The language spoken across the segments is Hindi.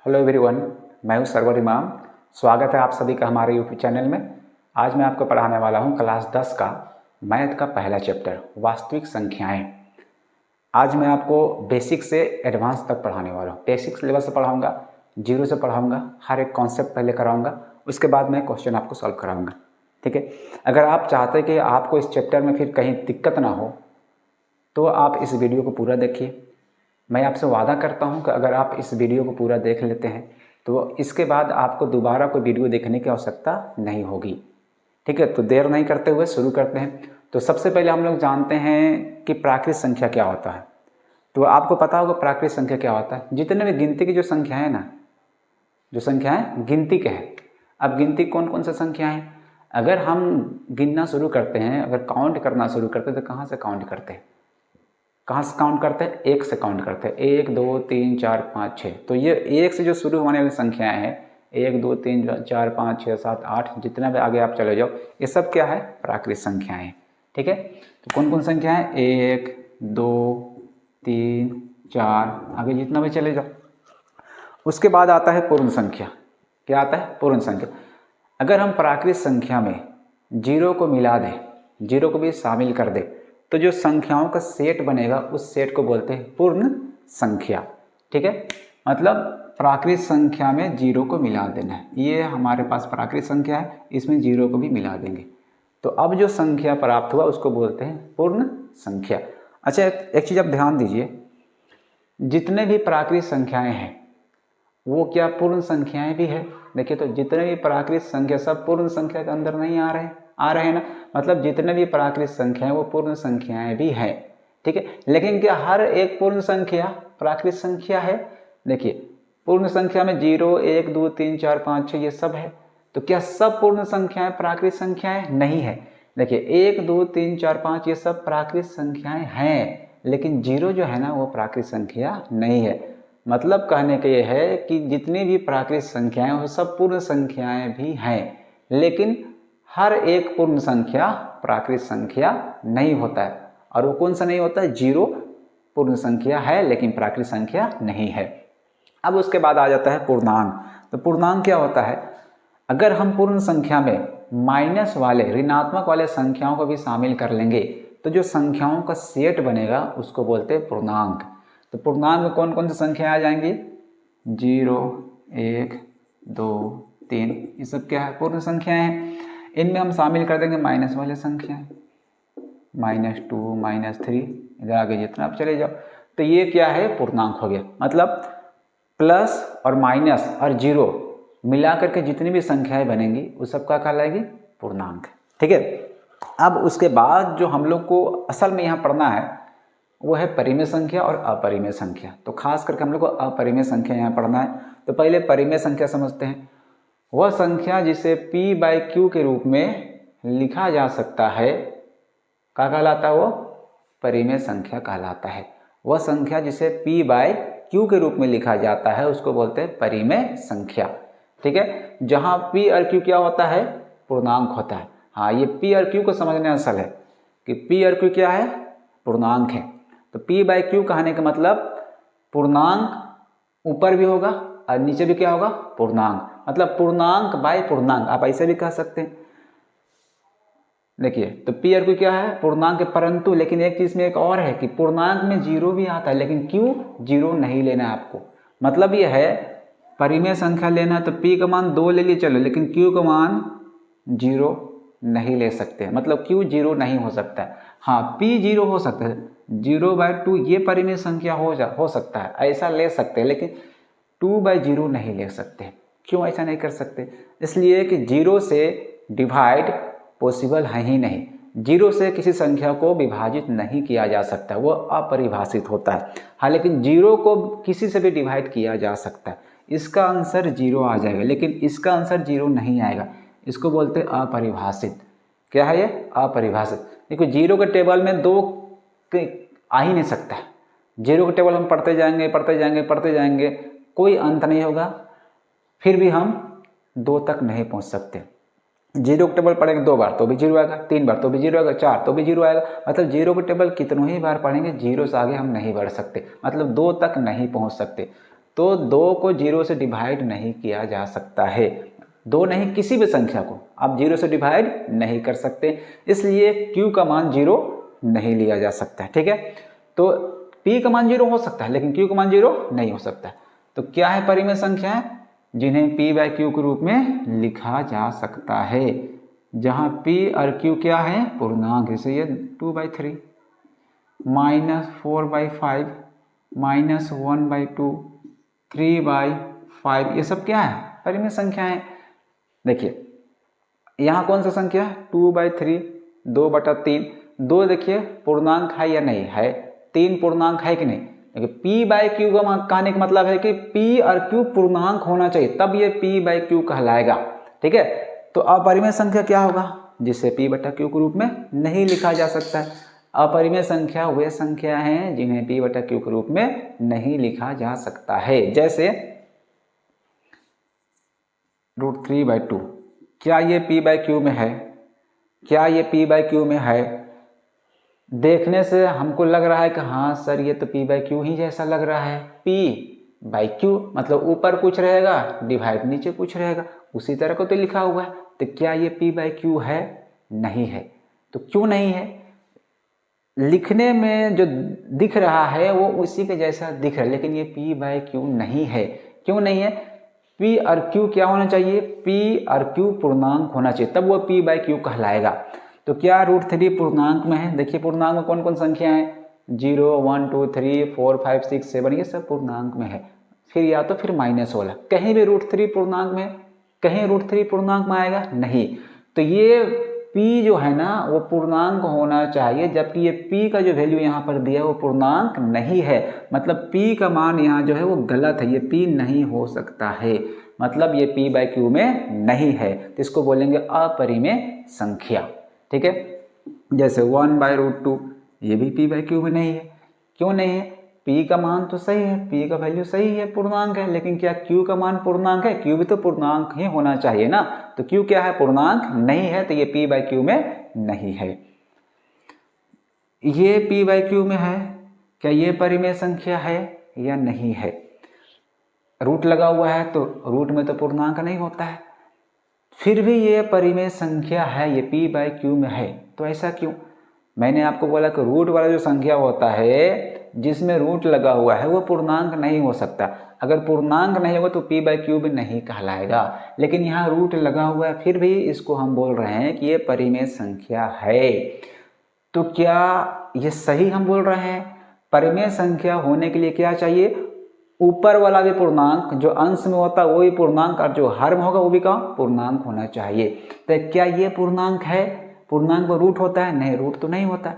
हेलो एवरीवन, मैं हूं सरवर इमाम। स्वागत है आप सभी का हमारे यूट्यूब चैनल में। आज मैं आपको पढ़ाने वाला हूं क्लास 10 का मैथ का पहला चैप्टर वास्तविक संख्याएं। आज मैं आपको बेसिक से एडवांस तक पढ़ाने वाला हूं। बेसिक लेवल से पढ़ाऊंगा, जीरो से पढ़ाऊंगा, हर एक कॉन्सेप्ट पहले कराऊंगा, उसके बाद मैं क्वेश्चन आपको सॉल्व कराऊंगा। ठीक है। अगर आप चाहते हैं कि आपको इस चैप्टर में फिर कहीं दिक्कत ना हो तो आप इस वीडियो को पूरा देखिए। मैं आपसे वादा करता हूं कि अगर आप इस वीडियो को पूरा देख लेते हैं तो इसके बाद आपको दोबारा कोई वीडियो देखने की आवश्यकता नहीं होगी। ठीक है, तो देर नहीं करते हुए शुरू करते हैं। तो सबसे पहले हम लोग जानते हैं कि प्राकृत संख्या क्या होता है। तो आपको पता होगा प्राकृत संख्या क्या होता है। जितने भी गिनती की जो संख्या है ना, जो संख्याएं गिनती के हैं। अब गिनती कौन कौन सी संख्या है, अगर हम गिनना शुरू करते हैं, अगर काउंट करना शुरू करते हैं तो कहाँ से काउंट करते हैं? कहाँ से काउंट करते हैं? एक से काउंट करते हैं। 1 2 3 4 5 6। तो ये एक से जो शुरू होने वाली संख्याएं हैं, 1 2 3 4 5 6 7 8, जितना भी आगे आप चले जाओ, ये सब क्या है? प्राकृत संख्याएं हैं। ठीक है, तो कौन कौन संख्याएं? 1 2 3 4, आगे जितना भी चले जाओ। उसके बाद आता है पूर्ण संख्या। क्या आता है? पूर्ण संख्या। अगर हम प्राकृत संख्या में जीरो को मिला दें, जीरो को भी शामिल कर दें, तो जो संख्याओं का सेट बनेगा उस सेट को बोलते हैं पूर्ण संख्या। ठीक है, मतलब प्राकृत संख्या में जीरो को मिला देना है। ये हमारे पास प्राकृत संख्या है, इसमें जीरो को भी मिला देंगे तो अब जो संख्या प्राप्त हुआ उसको बोलते हैं पूर्ण संख्या। अच्छा, एक चीज़ आप ध्यान दीजिए, जितने भी प्राकृत संख्याएं हैं वो क्या पूर्ण संख्याएं भी है? देखिए, तो जितने भी प्राकृत संख्या सब पूर्ण संख्या के अंदर नहीं आ रहे हैं ना। मतलब जितने भी प्राकृत संख्याएं वो पूर्ण संख्याएं भी हैं। ठीक है, लेकिन क्या हर एक पूर्ण संख्या प्राकृत संख्या है? देखिए, पूर्ण संख्या में 0 1 2 3 4 5 6 ये सब है। तो क्या सब पूर्ण संख्याएं प्राकृत संख्याएं? नहीं है। देखिए, 1 2 3 4 5 ये सब प्राकृत संख्याएं हैं, लेकिन 0 जो है ना वो प्राकृत संख्या नहीं है। मतलब कहने का ये है कि जितनी भी प्राकृत संख्याएं वो सब पूर्ण संख्याएं भी हैं, लेकिन हर एक पूर्ण संख्या प्राकृत संख्या नहीं होता है। और वो कौन सा नहीं होता है? 0 पूर्ण संख्या है लेकिन प्राकृत संख्या नहीं है। अब उसके बाद आ जाता है पूर्णांक। तो पूर्णांक क्या होता है? अगर हम पूर्ण संख्या में माइनस वाले, ऋणात्मक वाले संख्याओं को भी शामिल कर लेंगे तो जो संख्याओं का सेट बनेगा उसको बोलते हैं पूर्णांक। तो पूर्णांक में कौन कौन सी संख्याएं आ जाएंगी? 0 1 2 3, ये सब क्या है? पूर्ण संख्याएं हैं। इनमें हम शामिल कर देंगे माइनस वाले संख्याएं, -2 -3, इधर आगे जितना आप चले जाओ। तो ये क्या है? पूर्णांक हो गया। मतलब प्लस और माइनस और 0 मिलाकर के जितनी भी संख्याएं बनेंगी वो सब क्या कहलाएगी? पूर्णांक। ठीक है, अब उसके बाद जो हम लोग को असल में यहाँ पढ़ना है वो है परिमेय संख्या और अपरिमेय संख्या। तो खास करके हम लोग को अपरिमेय संख्या यहाँ पढ़ना है। तो पहले परिमेय संख्या समझते हैं। वह संख्या जिसे p/q के रूप में लिखा जा सकता है, क्या कहलाता है? वो परिमेय संख्या कहलाता है। वह संख्या जिसे p/q के रूप में लिखा जाता है उसको बोलते हैं परिमेय संख्या। ठीक है, जहाँ p और q क्या होता है? पूर्णांक होता है। हाँ, ये p और q को समझना असल है कि p और q क्या है? पूर्णांक है। तो p/q कहने का मतलब पूर्णांक ऊपर भी होगा और नीचे भी क्या होगा? पूर्णांक। मतलब पूर्णांक बाय पूर्णांक, आप ऐसे भी कह सकते हैं। देखिए, तो p और q क्या है? पूर्णांक है, परंतु लेकिन एक चीज में एक और है कि पूर्णांक में 0 भी आता है, लेकिन q 0 नहीं लेना है आपको। मतलब ये है, परिमेय संख्या लेना है तो p का मान 2 ले लिए चलो, लेकिन q का मान 0 नहीं ले सकते। मतलब q 0 नहीं हो सकता है। हाँ, p 0 हो सकता है, 0/2 ये परिमेय संख्या हो सकता है, ऐसा ले सकते हैं, लेकिन 2/0 नहीं ले सकते। क्यों ऐसा नहीं कर सकते? इसलिए कि 0 से डिवाइड पॉसिबल है ही नहीं। 0 से किसी संख्या को विभाजित नहीं किया जा सकता, वो अपरिभाषित होता है। हाँ, लेकिन 0 को किसी से भी डिवाइड किया जा सकता है। इसका आंसर 0 आ जाएगा, लेकिन इसका आंसर 0 नहीं आएगा। इसको बोलते हैं अपरिभाषित। क्या है ये? अपरिभाषित। देखो, 0 के टेबल में 2 आ ही नहीं सकता। 0 के टेबल हम पढ़ते जाएंगे पढ़ते जाएंगे पढ़ते जाएंगे, कोई अंत नहीं होगा, फिर भी हम 2 तक नहीं पहुंच सकते। 0 के टेबल पढ़ेंगे 2 बार तो भी 0 आएगा, 3 बार तो भी 0 आएगा, 4 तो भी 0 आएगा। मतलब 0 के टेबल कितनों ही बार पढ़ेंगे, 0 से आगे हम नहीं बढ़ सकते। मतलब 2 तक नहीं पहुंच सकते। तो 2 को 0 से डिवाइड नहीं किया जा सकता है। 2 नहीं, किसी भी संख्या को आप 0 से डिवाइड नहीं कर सकते, इसलिए q का मान 0 नहीं लिया जा सकता है। ठीक है, तो p का मान 0 हो सकता है लेकिन q का मान 0 नहीं हो सकता। तो क्या है परिमेय संख्याएं जिन्हें p/q के रूप में लिखा जा सकता है, जहां p और q क्या है, पूर्णांक। जैसे ये 2/3, -4/5, -1/2, 3/5, ये सब क्या है, परिमेय संख्याएं। देखिए यहाँ कौन सा संख्या है, 2/3, 2/3। 2 देखिए पूर्णांक है या नहीं है, 3 पूर्णांक है कि नहीं। देखिए p/q का कहने का मतलब है कि p और q पूर्णांक होना चाहिए, तब ये p/q कहलाएगा। ठीक है, तो अपरिमेय संख्या क्या होगा, जिसे p/q के रूप में नहीं लिखा जा सकता है। अपरिमेय संख्या वे संख्या हैं जिन्हें p/q के रूप में नहीं लिखा जा सकता है। जैसे √3/2, क्या ये p/q में है, क्या ये p/q में है। देखने से हमको लग रहा है कि हाँ सर ये तो p/q ही जैसा लग रहा है। p/q मतलब ऊपर कुछ रहेगा डिवाइड नीचे कुछ रहेगा, उसी तरह को तो लिखा हुआ है। तो क्या ये p/q है, नहीं है। तो क्यों नहीं है, लिखने में जो दिख रहा है वो उसी के जैसा दिख रहा है, लेकिन ये p/q नहीं है। क्यों नहीं है, p और q क्या होना चाहिए, p और q पूर्णांक होना चाहिए, तब वो p/q कहलाएगा। तो क्या √3 पूर्णांक में है। देखिए पूर्णांक में कौन कौन संख्या है, 0, 1, 2, 3, 4, 5, 6, 7, ये सब पूर्णांक में है। फिर या तो फिर माइनस वाला, कहीं भी √3 पूर्णांक में, कहीं √3 पूर्णांक में आएगा नहीं। तो ये p जो है ना वो पूर्णांक होना चाहिए, जबकि ये p का जो वैल्यू यहाँ पर दिया है वो पूर्णांक नहीं है, मतलब p का मान यहाँ जो है वो गलत है, ये p नहीं हो सकता है, मतलब ये p/q में नहीं है। तो इसको बोलेंगे अपरिमेय संख्या। ठीक है, जैसे 1/√2, ये भी p/q में नहीं है। क्यों नहीं है, p का मान तो सही है, p का वैल्यू सही है, पूर्णांक है, लेकिन क्या q का मान पूर्णांक है, q भी तो पूर्णांक ही होना चाहिए ना। तो q क्या है, पूर्णांक नहीं है, तो ये p/q में नहीं है। ये p/q में है, क्या ये परिमेय संख्या है या नहीं है। रूट लगा हुआ है तो रूट में तो पूर्णांक नहीं होता है, फिर भी ये परिमेय संख्या है, ये p/q में है। तो ऐसा क्यों, मैंने आपको बोला कि रूट वाला जो संख्या होता है जिसमें रूट लगा हुआ है वो पूर्णांक नहीं हो सकता। अगर पूर्णांक नहीं होगा तो p/q भी नहीं कहलाएगा, लेकिन यहाँ रूट लगा हुआ है फिर भी इसको हम बोल रहे हैं कि ये परिमेय संख्या है। तो क्या ये सही हम बोल रहे हैं, परिमेय संख्या होने के लिए क्या चाहिए, ऊपर वाला भी पूर्णांक, जो अंश में होता है वो भी पूर्णांक, और जो हर में होगा वो भी पूर्णांक होना चाहिए। तो क्या ये पूर्णांक है, पूर्णांक में रूट होता है, नहीं रूट तो नहीं होता,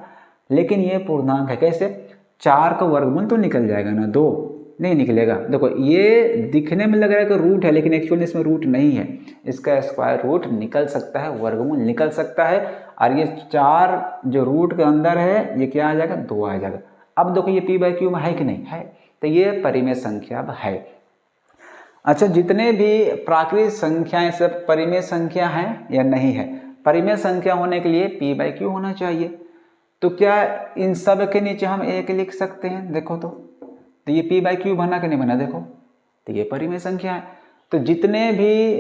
लेकिन ये पूर्णांक है। कैसे, 4 का वर्गमूल तो निकल जाएगा ना, 2 नहीं निकलेगा। देखो ये दिखने में लग रहा है कि रूट है, लेकिन एक्चुअली इसमें रूट नहीं है, इसका स्क्वायर रूट निकल सकता है, वर्गमूल निकल सकता है, और ये 4 जो रूट के अंदर है ये क्या आ जाएगा, 2 आ जाएगा। अब देखो ये p/q में है कि नहीं है, तो ये परिमेय संख्या है। अच्छा, जितने भी प्राकृतिक संख्याएं सब परिमेय संख्या हैं या नहीं है। परिमेय संख्या होने के लिए p/q होना चाहिए। तो क्या इन सब के नीचे हम 1 लिख सकते हैं, देखो तो ये p/q बना कि नहीं बना, देखो तो ये परिमेय संख्या है। तो जितने भी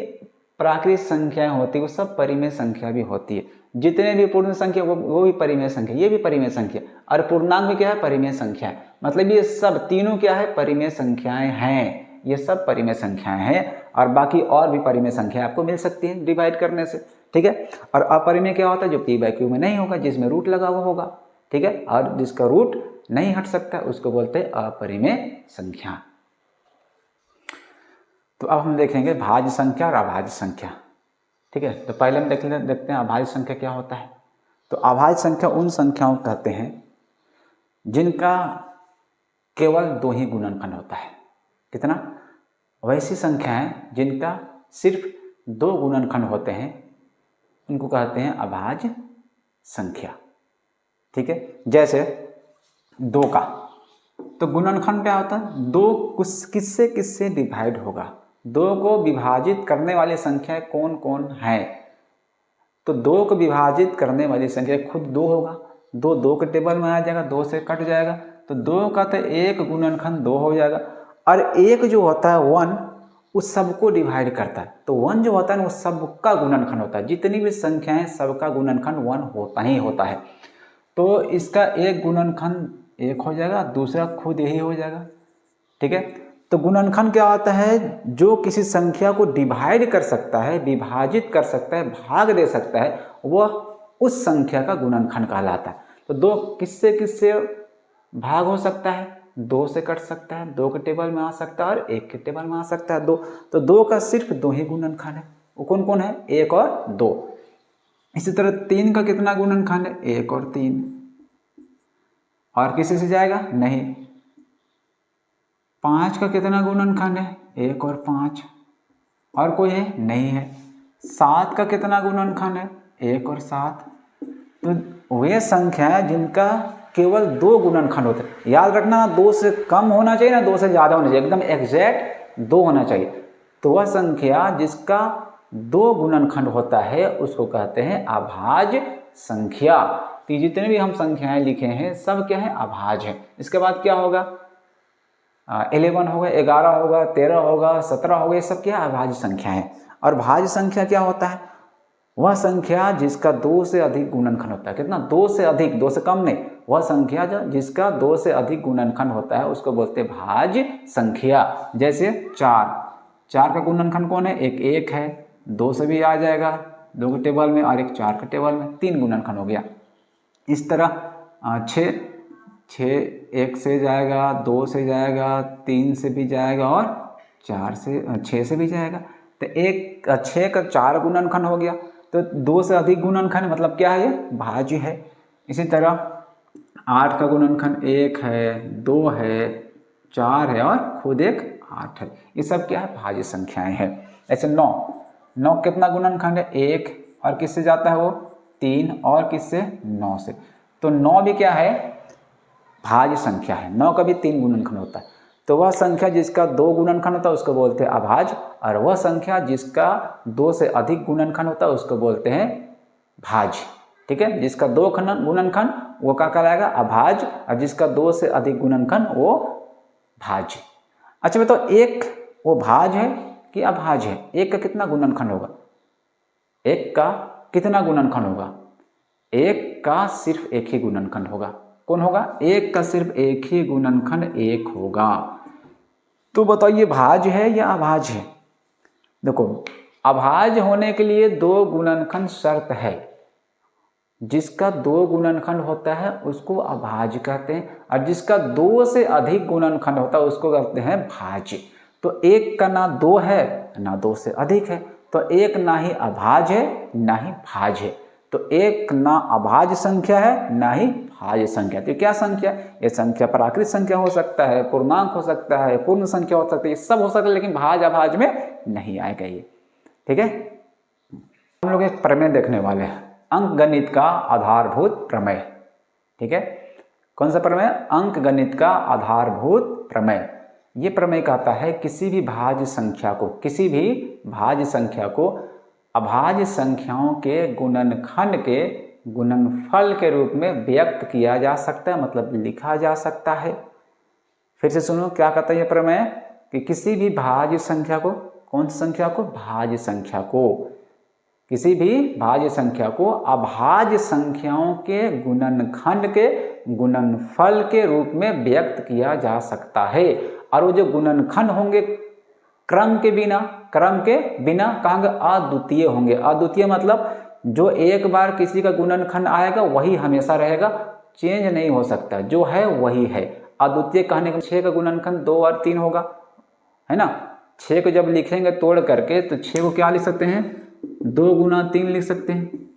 प्राकृतिक संख्याएं होती है वो सब परिमेय संख्या भी होती है, जितने भी पूर्ण संख्या वो भी परिमेय संख्या, ये भी परिमेय संख्या, और पूर्णांक में क्या है, परिमेय संख्या है। मतलब ये सब तीनों क्या है, परिमेय संख्याएं हैं, ये सब परिमेय संख्याएं हैं। और बाकी और भी परिमेय संख्या आपको मिल सकती है डिवाइड करने से। ठीक है, और अपरिमेय क्या होता है, जो p/q में नहीं होगा, जिसमें रूट लगा हुआ होगा। ठीक है, और जिसका रूट नहीं हट सकता उसको बोलते हैं अपरिमेय संख्या। तो अब हम देखेंगे भाज्य संख्या और अभाज्य संख्या। ठीक है, तो पहले हम देखते हैं अभाज्य संख्या क्या होता है। तो अभाज्य संख्या उन संख्याओं को कहते हैं जिनका केवल 2 ही गुणनखंड होता है। कितना, वैसी संख्याएं जिनका सिर्फ 2 गुणनखंड होते हैं उनको कहते हैं अभाज्य संख्या। ठीक है, जैसे 2 का तो गुणनखंड क्या होता है, 2 किससे किससे डिवाइड होगा, 2 को विभाजित करने वाली संख्याएं कौन कौन है। तो 2 को विभाजित करने वाली संख्या खुद 2 होगा, 2 के टेबल में आ जाएगा, 2 से कट जाएगा, तो 2 का तो 1 गुणनखंड 2 हो जाएगा। और एक जो होता है 1 उस सबको डिवाइड करता है। तो 1 जो होता है ना वो सबका गुणनखंड होता है, जितनी भी संख्याएं सबका गुणनखंड 1 होता ही होता है। तो इसका एक गुणनखंड 1 हो जाएगा, दूसरा खुद यही हो जाएगा, ठीक है। तो गुणनखंड क्या होता है, जो किसी संख्या को डिवाइड कर सकता है, विभाजित कर सकता है, भाग दे सकता है, वह उस संख्या का गुणनखंड कहलाता है। तो 2 किससे किससे भाग हो सकता है, 2 से कट सकता है, 2 के टेबल में आ सकता है और 1 के टेबल में आ सकता है 2। तो 2 का सिर्फ 2 ही गुणनखंड है, वो कौन कौन है, 1 और 2। इसी तरह 3 का कितना गुणनखंड है, 1 और 3। और किसी से जाएगा नहीं। 5 का कितना गुणनखंड है, 1 और 5। और कोई है नहीं है। 7 का कितना गुणनखंड है, 1 और 7। तो वे संख्या है जिनका केवल 2 गुणनखंड होते हैं। याद रखना 2 से कम होना चाहिए ना 2 से ज़्यादा होना चाहिए, एकदम एग्जैक्ट 2 होना चाहिए। तो वह संख्या जिसका 2 गुणनखंड होता है उसको कहते हैं अभाज्य संख्या। तो जितने भी हम संख्याएं लिखे हैं सब क्या है, अभाज्य है। इसके बाद क्या होगा, 11 होगा, 11 होगा, 13 होगा, 17 होगा, ये सब क्या है, अभाज्य संख्या है। और भाज्य संख्या क्या होता है, वह संख्या जिसका 2 से अधिक गुणनखंड होता है। कितना, 2 से अधिक, 2 से कम नहीं, वह संख्या जिसका 2 से अधिक गुणनखंड होता है उसको बोलते हैं भाज्य संख्या। जैसे 4 का गुणनखंड कौन है, एक 1 है, 2 से भी आ जाएगा 2 के टेबल में और एक 4 के टेबल में, 3 गुणनखंड हो गया। इस तरह 6 1 से जाएगा, 2 से जाएगा, 3 से भी जाएगा और 6 से भी जाएगा। तो 6 का 4 गुणनखंड हो गया। तो 2 से अधिक गुणनखंड मतलब क्या है, ये भाज्य है। इसी तरह 8 का गुणनखंड 1 है, 2 है, 4 है और खुद एक 8 है। ये सब क्या है, भाज्य संख्याएं हैं। ऐसे 9 कितना गुणनखंड है, 1 और किससे जाता है वो 3 और किससे 9 से। तो 9 भी क्या है, भाज्य संख्या है। 9 का भी 3 गुणनखंड होता है। तो वह संख्या जिसका 2 गुणनखंड होता है उसको बोलते हैं अभाज्य, और वह संख्या जिसका 2 से अधिक गुणनखंड होता है उसको बोलते हैं भाज्य, ठीक है। जिसका 2 गुणनखंड वो क्या कहलाएगा, अभाज्य, और जिसका 2 से अधिक गुणनखंड वो भाज्य। अच्छा बताओ, 1 वो भाज्य है कि अभाज्य है, 1 का कितना गुणनखंड होगा, 1 का कितना गुणनखंड होगा, 1 का सिर्फ 1 ही गुणनखंड होगा। कौन होगा, 1 का सिर्फ 1 ही गुणनखंड 1 होगा। तो बताइए भाज्य है या अभाज्य है। देखो, अभाज्य होने के लिए 2 गुणनखंड शर्त है। जिसका 2 गुणनखंड होता है उसको अभाज्य कहते हैं, और जिसका 2 से अधिक गुणनखंड होता है उसको कहते हैं भाज्य। तो 1 का ना 2 है ना 2 से अधिक है, तो 1 ना ही अभाज्य है ना ही भाज्य है। तो 1 ना अभाज्य संख्या है ना ही भाज्य संख्या। तो क्या संख्या, ये संख्या प्राकृत संख्या हो सकता है, पूर्णांक हो सकता है, पूर्ण संख्या हो सकती है, सब हो सकता है, लेकिन भाज्य अभाज्य में नहीं आएगा ये, ठीक है। हम लोग एक प्रमेय देखने वाले हैं, अंकगणित का आधारभूत प्रमेय, ठीक है। कौन सा प्रमेय, अंकगणित का आधारभूत प्रमेय। ये प्रमेय कहता है किसी भी भाज्य संख्या को अभाज्य संख्याओं के गुणनखंड के गुणनफल के रूप में व्यक्त किया जा सकता है, मतलब लिखा जा सकता है। फिर से सुनो क्या कहता है ये प्रमेय, कि किसी भी भाज्य संख्या को, कौन सी संख्या को, भाज्य संख्या को, किसी भी भाज्य संख्या को अभाज्य संख्याओं के गुणनखंड के गुणनफल के रूप में व्यक्त किया जा सकता है। और वो जो गुणनखंड होंगे क्रम के बिना कहेंगे अद्वितीय होंगे। अद्वितीय मतलब जो एक बार किसी का गुणनखंड आएगा वही हमेशा रहेगा, चेंज नहीं हो सकता, जो है वही है। अद्वितीय कहने का 6 का गुणनखंड 2 और 3 होगा, है ना। 6 को जब लिखेंगे तोड़ करके तो 6 को क्या लिख सकते हैं, 2 गुना 3 लिख सकते हैं।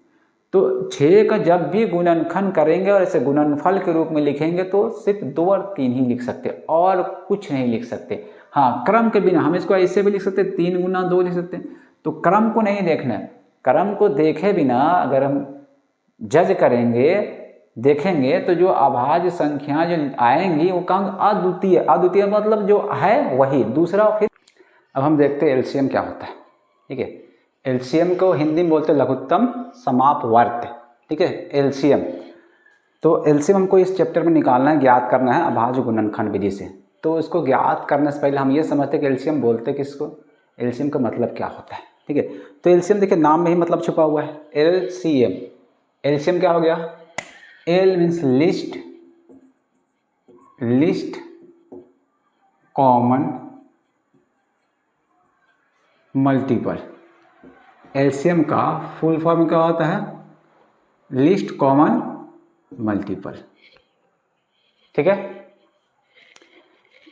तो 6 का जब भी गुणनखंड करेंगे और इसे गुणनफल के रूप में लिखेंगे तो सिर्फ 2 और 3 ही लिख सकते, और कुछ नहीं लिख सकते। हाँ, क्रम के बिना हम इसको ऐसे भी लिख सकते, 3 गुना 2 लिख सकते हैं। तो क्रम को नहीं देखना है, क्रम को देखे बिना अगर हम जज करेंगे, देखेंगे तो जो अभाज्य संख्या जो आएंगी वो कहेंगे अद्वितीय। अद्वितीय मतलब जो है वही, दूसरा। फिर अब हम देखते हैं एलसीएम क्या होता है, ठीक है। एलसीएम को हिंदी में बोलते हैं लघुत्तम समापवर्त, ठीक है, एलसीएम। तो एलसीएम हमको इस चैप्टर में निकालना है, ज्ञात करना है अभाज्य गुणनखंड विधि से। तो उसको ज्ञात करने से पहले हम ये समझते कि एलसीएम बोलते किसको, एलसीएम का मतलब क्या होता है। ठीक है, तो एलसीएम देखिए नाम में ही मतलब छुपा हुआ है, एलसीएम। एलसीएम क्या हो गया, L means list, list common multiple. LCM का फुल फॉर्म क्या होता है, लिस्ट कॉमन मल्टीपल। ठीक है,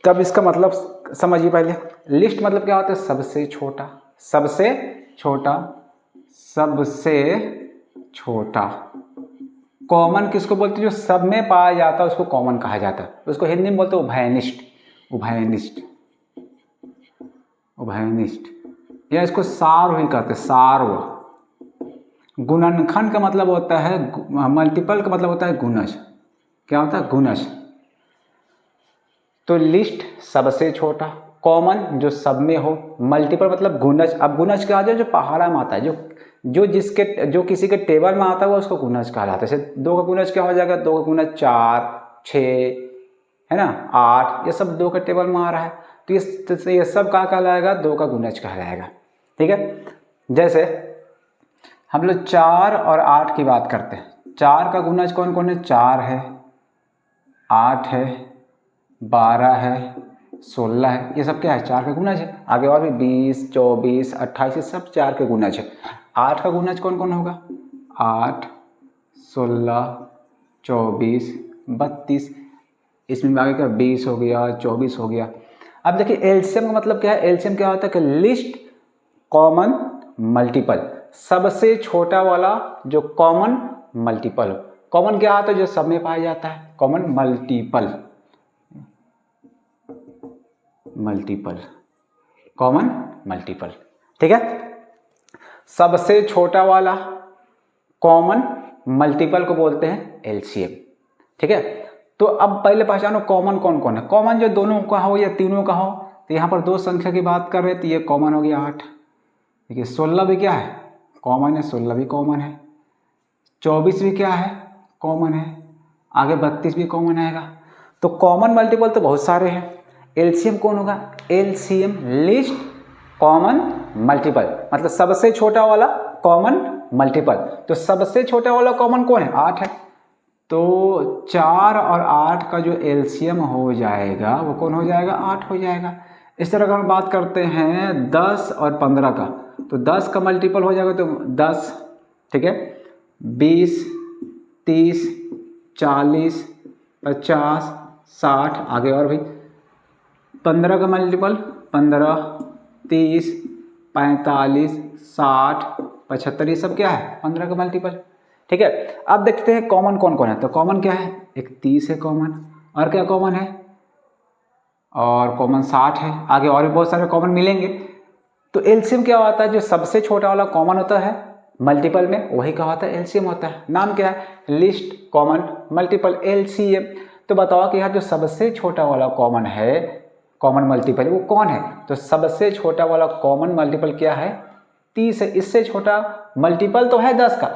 तब इसका मतलब समझिए पहले। लिस्ट मतलब क्या होता है, सबसे छोटा, सबसे छोटा, सबसे छोटा। कॉमन किसको बोलते हैं, जो सब में पाया जाता है उसको कॉमन कहा जाता है, उसको हिंदी में बोलते हैं उभयनिष्ठ, उभयनिष्ठ, उभयनिष्ठ, या इसको सार्व ही कहते हैं, सार्व। गुणनखंड का मतलब होता है, मल्टीपल का मतलब होता है गुणज। क्या होता है, गुणज। तो लिस्ट सबसे छोटा, कॉमन जो सब में हो, मल्टीपल मतलब गुणज। अब गुणज क्या आ जाए, जो पहाड़ा में आता है, जो किसी के टेबल में आता है वो उसको गुणज कहलाता है। जैसे 2 का गुणज क्या हो जाएगा, 2 का गुणज 4, 6 है ना, 8, ये सब 2 के टेबल में आ रहा है, तो ये सब क्या कहलाएगा, 2 का गुणज कहलाएगा। ठीक है, जैसे हम लोग 4 और 8 की बात करते हैं। 4 का गुणज कौन कौन है, 4 है, 8 है, 12 है, 16 है, ये सब क्या है, 4 के गुणज है। आगे और भी 20, 24, 28 ये सब 4 के गुणज है। 8 का गुणज कौन कौन होगा, 8, 16, 24, 32, इसमें आगे का 20 हो गया, 24 हो गया। अब देखिए एलसीएम का मतलब क्या है, एलसीएम क्या होता है कि लिस्ट कॉमन मल्टीपल, सबसे छोटा वाला जो कॉमन मल्टीपल हो। कॉमन क्या आता है, जो सब में पाया जाता है, common multiple, multiple, common multiple. ठीक है, सबसे छोटा वाला कॉमन मल्टीपल को बोलते हैं एलसीएम। ठीक है, तो अब पहले पहचानो कॉमन कौन कौन है। कॉमन जो दोनों का हो या तीनों का हो, तो यहाँ पर 2 संख्या की बात कर रहे हैं, तो ये कॉमन हो गया 8। देखिए 16 भी क्या है, कॉमन है, 16 भी कॉमन है। 24 भी क्या है, कॉमन है। आगे 32 भी कॉमन आएगा। तो कॉमन मल्टीपल तो बहुत सारे हैं। एलसीएम कौन होगा, एलसीएम लिस्ट कॉमन मल्टीपल, मतलब सबसे छोटा वाला कॉमन मल्टीपल। तो सबसे छोटा वाला कॉमन कौन है, 8 है। तो 4 और 8 का जो एलसीएम हो जाएगा वो कौन हो जाएगा, 8 हो जाएगा। इस तरह अगर हम बात करते हैं 10 और 15 का, तो 10 का मल्टीपल हो जाएगा तो 10, ठीक है, 20, 30, 40, 50, 60, आगे और भी 15 का मल्टीपल 15, 30, 45, 60, 75, ये सब क्या है, 15 का मल्टीपल। ठीक है, अब देखते हैं कॉमन कौन कौन है। तो कॉमन क्या है, एक 30 है कॉमन, और क्या कॉमन है, और कॉमन 60 है। आगे और भी बहुत सारे कॉमन मिलेंगे। तो एलसीएम क्या होता है, जो सबसे छोटा वाला कॉमन होता है मल्टीपल में, वही क्या होता है, एलसीएम होता है। नाम क्या है, लिस्ट कॉमन मल्टीपल, एलसीएम। तो बताओ कि यहाँ जो सबसे छोटा वाला कॉमन है, कॉमन मल्टीपल, वो कौन है। तो सबसे छोटा वाला कॉमन मल्टीपल क्या है, 30 है। इससे छोटा मल्टीपल तो है 10 का,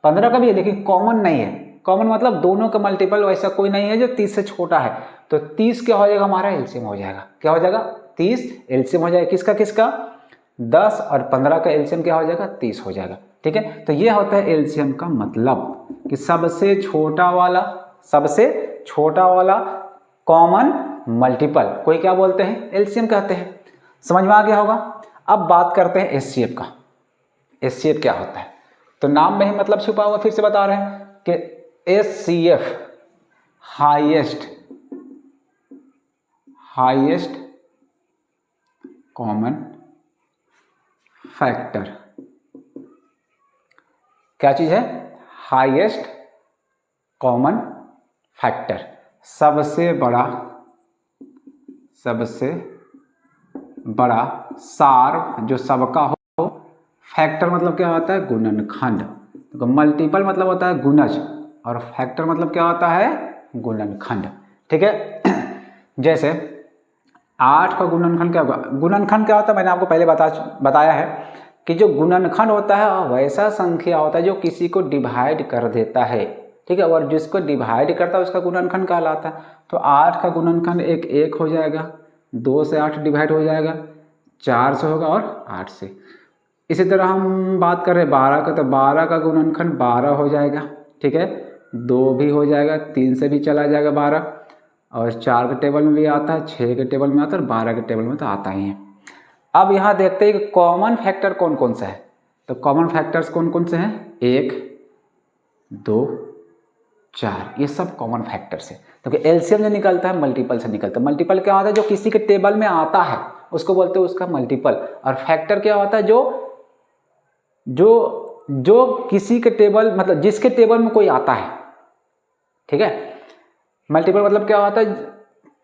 15 का भी है, लेकिन कॉमन नहीं है। कॉमन मतलब दोनों का मल्टीपल वैसा कोई नहीं है जो 30 से छोटा है। तो 30 क्या हो जाएगा, हमारा एलसीएम हो जाएगा। क्या हो जाएगा, 30 एलसीएम हो जाएगा। किसका किसका, 10 और 15 का एलसीएम क्या हो जाएगा, 30 हो जाएगा। ठीक है, तो ये होता है एलसीएम का मतलब कि सबसे छोटा वाला कॉमन मल्टीपल कोई क्या बोलते हैं, एलसीएम कहते हैं। समझ में आ गया होगा। अब बात करते हैं एचसीएफ का। एचसीएफ क्या होता है, तो नाम में ही मतलब छुपा हुआ, फिर से बता रहे हैं कि एचसीएफ हाईएस्ट कॉमन फैक्टर। क्या चीज है, हाईएस्ट कॉमन फैक्टर, सबसे बड़ा सार जो सबका हो। फैक्टर मतलब क्या होता है, गुणनखंड। तो मल्टीपल मतलब होता है गुणज, और फैक्टर मतलब क्या होता है, गुणनखंड। ठीक है, जैसे 8 का गुणनखंड क्या होगा, गुणनखंड क्या होता है, मैंने आपको पहले बताया है कि जो गुणनखंड होता है वैसा संख्या होता है जो किसी को डिवाइड कर देता है। ठीक है, और जिसको डिवाइड करता है उसका गुणनखंड कहलाता है। तो 8 का गुणनखंड 1 हो जाएगा, 2 से 8 डिवाइड हो जाएगा, 4 से होगा और 8 से। इसी तरह हम बात कर रहे हैं 12 का, तो 12 का गुणनखंड 12 हो जाएगा, ठीक है, 2 भी हो जाएगा, 3 से भी चला जाएगा 12, और 4 के टेबल में भी आता है, 6 के टेबल में आता है, और 12 के टेबल में तो आता ही है। अब यहाँ देखते हैं कि कॉमन फैक्टर कौन कौन सा है। तो कॉमन फैक्टर्स कौन कौन से हैं, 1, 2, 4, ये सब कॉमन फैक्टर्स है। तो एलसीएम जो निकलता है मल्टीपल से निकलता है। मल्टीपल क्या होता है, जो किसी के टेबल में आता है उसको बोलते हैं उसका मल्टीपल। और फैक्टर क्या होता है, जो किसी के टेबल, मतलब जिसके टेबल में कोई आता है, ठीक है। मल्टीपल मतलब क्या होता है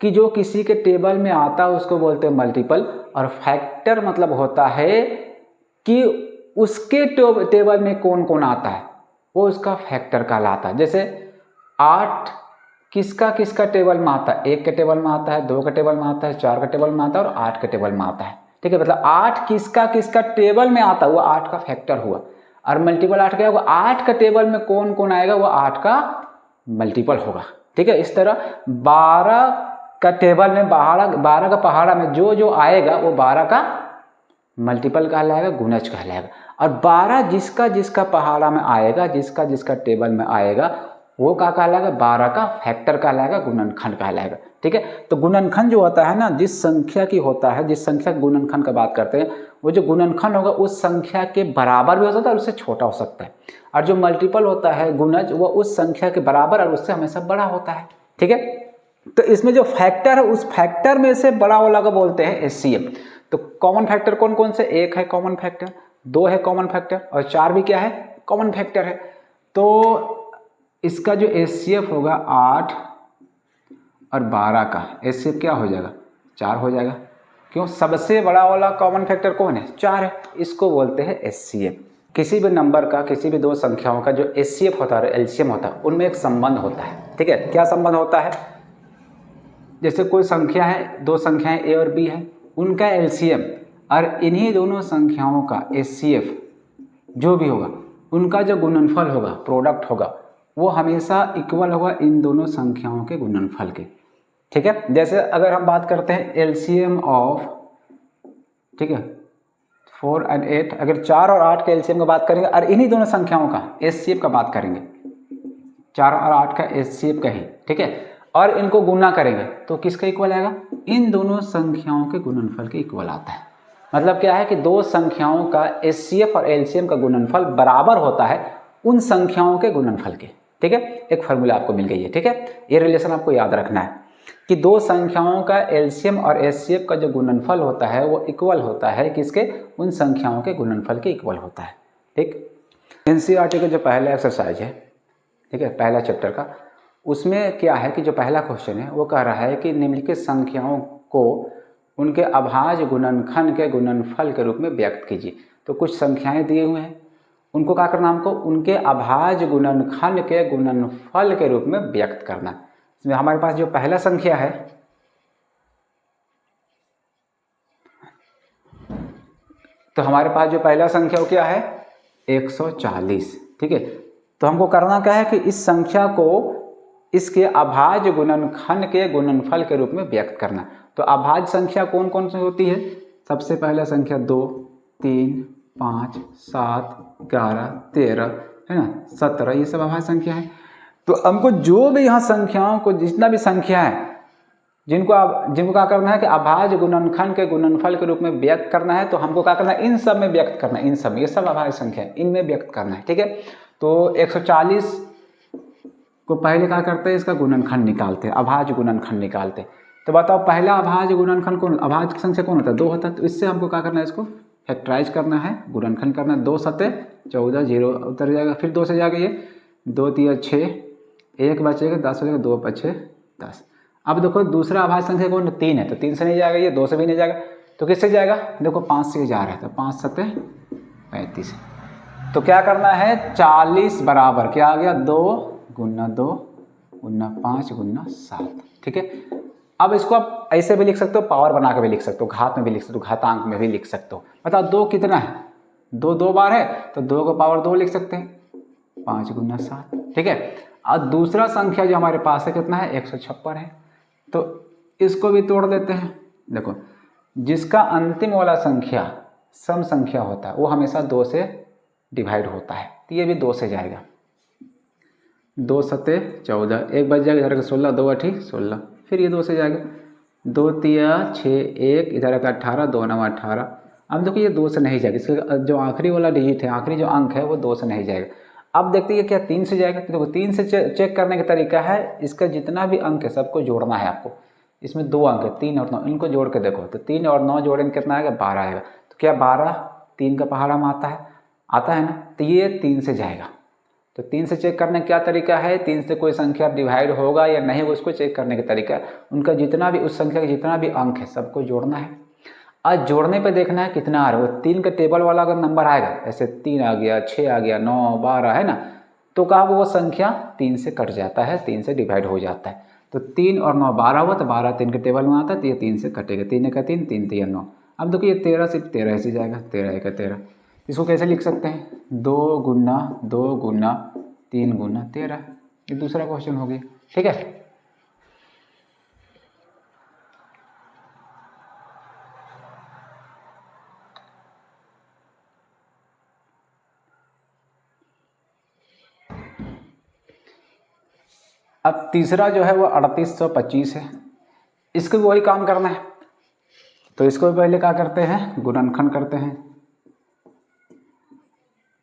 कि जो किसी के टेबल में आता है उसको बोलते हैं मल्टीपल। और फैक्टर मतलब होता है कि उसके टेबल में कौन कौन आता है वो उसका फैक्टर कहलाता है। जैसे 8 किसका किसका टेबल में आता है, 1 के टेबल में आता है, 2 के टेबल में आता है, 4 के टेबल में आता है और 8 के टेबल में आता है, ठीक है। मतलब 8 किसका किसका टेबल में आता है वो 8 का फैक्टर हुआ। और मल्टीपल 8 क्या होगा, 8 का टेबल में कौन कौन आएगा वो 8 का मल्टीपल होगा, ठीक है। इस तरह 12 का टेबल में 12 का पहाड़ा में जो आएगा वो 12 का मल्टीपल कहलाएगा, गुणज कहलाएगा। और 12 जिसका जिसका पहाड़ा में आएगा, जिसका जिसका टेबल में आएगा वो क्या कहलाएगा, 12 का फैक्टर कहलाएगा, गुणनखंड कहलाएगा, ठीक है। तो गुणनखंड जो होता है ना, जिस संख्या की होता है, जिस संख्या के गुणनखंड का बात करते हैं, वो जो गुणनखंड होगा उस संख्या के बराबर भी हो सकता है और उससे छोटा हो सकता है। और जो मल्टीपल होता है गुणज, वो उस संख्या के बराबर और उससे हमेशा बड़ा होता है, ठीक है। तो इसमें जो फैक्टर है उस फैक्टर में से बड़ा वाला को बोलते हैं एचसीएफ। तो कॉमन फैक्टर कौन कौन से, 1 है कॉमन फैक्टर, 2 है कॉमन फैक्टर और 4 भी क्या है, कॉमन फैक्टर है। तो इसका जो एचसीएफ होगा 8 और 12 का एचसीएफ क्या हो जाएगा, 4 हो जाएगा। क्यों, सबसे बड़ा वाला कॉमन फैक्टर कौन है, 4 है, इसको बोलते हैं एचसीएफ। किसी भी नंबर का, किसी भी 2 संख्याओं का जो एचसीएफ होता है, एलसीएम होता है, उनमें एक संबंध होता है, ठीक है। क्या संबंध होता है, जैसे कोई संख्या है, 2 संख्याएं ए और बी है, उनका एलसीएम और इन्हीं दोनों संख्याओं का एचसीएफ जो भी होगा, उनका जो गुणनफल होगा, प्रोडक्ट होगा, वो हमेशा इक्वल होगा इन दोनों संख्याओं के गुणनफल के, ठीक है। जैसे अगर हम बात करते हैं एलसीएम ऑफ, ठीक है, 4 और 8, अगर 4 और 8 के एलसीएम का बात करेंगे और इन्हीं दोनों संख्याओं का एचसीएफ का बात करेंगे, 4 और 8 का एचसीएफ का ही, ठीक है, और इनको गुना करेंगे तो किसका इक्वल आएगा, इन दोनों संख्याओं के गुणनफल के इक्वल आता है। मतलब क्या है कि 2 संख्याओं का एचसीएफ और एलसीएम का गुणनफल बराबर होता है उन संख्याओं के गुणनफल के, ठीक है। एक फार्मूला आपको मिल गई है, ठीक है। ये रिलेशन आपको याद रखना है कि 2 संख्याओं का एलसीएम और एचसीएफ का जो गुणनफल होता है वो इक्वल होता है किसके, उन संख्याओं के गुणनफल के इक्वल होता है, ठीक। एनसीईआरटी का जो पहला एक्सरसाइज है, ठीक है, पहला चैप्टर का, उसमें क्या है कि जो पहला क्वेश्चन है वो कह रहा है कि निम्नलिखित संख्याओं को उनके अभाज्य गुणनखंड के गुणनफल के रूप में व्यक्त कीजिए। तो कुछ संख्याएं दिए हुए हैं, उनको क्या करना, हमको उनके अभाज्य गुणनखंड के गुणनफल के रूप में व्यक्त करना। इसमें हमारे पास जो पहला संख्या है, तो हमारे पास जो पहला संख्या वो क्या है, 140, ठीक है। तो हमको करना क्या है कि इस संख्या को इसके अभाज्य गुणनखंड के गुणनफल के रूप में व्यक्त करना। तो अभाज्य संख्या कौन कौन सी होती है, सबसे पहला संख्या 2, 3, 5, 7, 11, 13 है ना, 17, ये सब अभाज्य संख्या है। तो हमको जो भी यहाँ संख्याओं को, जितना भी संख्या है जिनको क्या करना है कि अभाज्य गुणनखंड के गुणनफल के रूप में व्यक्त करना है, तो हमको क्या करना है, इन सब में व्यक्त करना है, इन सब, ये सब अभाज्य संख्या है, इनमें व्यक्त करना है, ठीक है। तो 140 को पहले क्या करते हैं, इसका गुणनखंड निकालते हैं, अभाज्य गुणनखंड निकालते हैं। तो बताओ पहला अभाज्य गुणनखंड कौन, अभाज्य संख्या कौन होता है, 2 होता है। तो इससे हमको क्या करना है, इसको फैक्टराइज करना है, गुणनखंड करना है। 2 सते 14, 0 उतर जाएगा, फिर 2 से जाएगा, ये 2 3 6, 1 बचेगा, 10 हो जाएगा, 2 5 10। अब देखो दूसरा अभाज्य संख्या कौन, 3 है, तो 3 से नहीं जाएगा, ये 2 से भी नहीं जाएगा, तो किससे जाएगा, देखो 5 से जा रहा है, तो 5 सते 35। तो क्या करना है, 40 बराबर क्या आ गया, 2 गुना 2 गुना 5 गुना 7, ठीक है। अब इसको आप ऐसे भी लिख सकते हो, पावर बना के भी लिख सकते हो, घात में भी लिख सकते हो, घातांक में भी लिख सकते हो। बताओ 2 कितना है, 2 2 बार है, तो 2 को पावर 2 लिख सकते हैं, 5 गुना 7, ठीक है। और दूसरा संख्या जो हमारे पास है कितना है 156 है। तो इसको भी तोड़ देते हैं। देखो जिसका अंतिम वाला संख्या सम संख्या होता है वो हमेशा 2 से डिवाइड होता है, तो ये भी 2 से जाएगा। 2 सते 14, एक बच जाएगा इधर का 16, 2 8 16, फिर ये 2 से जाएगा। 2 तिया 6 1, इधर का 18, 2 9 18। अब देखो ये 2 से नहीं जाएगा, इसका जो आखिरी वाला डिजिट है, आखिरी जो अंक है वो 2 से नहीं जाएगा। अब देखते हैं क्या 3 से जाएगा। तो देखो 3 से चेक करने का तरीका है, इसका जितना भी अंक है सबको जोड़ना है आपको। इसमें 2 अंक है 3 और 9, इनको जोड़ के देखो तो 3 और 9 जोड़ेंगे कितना आएगा 12 आएगा। तो क्या 12 3 का पहाड़ा में आता है ना, तो ये 3 से जाएगा। तो 3 से चेक करने का क्या तरीका है, 3 से कोई संख्या डिवाइड होगा या नहीं उसको चेक करने का तरीका है, उनका जितना भी उस संख्या का जितना भी अंक है सबको जोड़ना है। आज जोड़ने पे देखना है कितना आ रहा है। वो 3 का टेबल वाला अगर नंबर आएगा, ऐसे 3 आ गया 6 आ गया 9 12 है ना, तो कहा वो संख्या 3 से कट जाता है, 3 से डिवाइड हो जाता है। तो 3 और 9 12 हुआ, तो 12 3 के टेबल में आता है, तो ये 3 से कटेगा। 3 का 3, 3 3 9। अब देखो ये 13 सिर्फ 13 ऐसे जाएगा, 13 1 13। इसको कैसे लिख सकते हैं, 2 गुना 2 गुना 3 गुना 13। ये दूसरा क्वेश्चन हो गया, ठीक है। अब तीसरा जो है वो 3825 है, इसको भी वही काम करना है। तो इसको भी पहले क्या करते हैं, गुणनखंड करते हैं।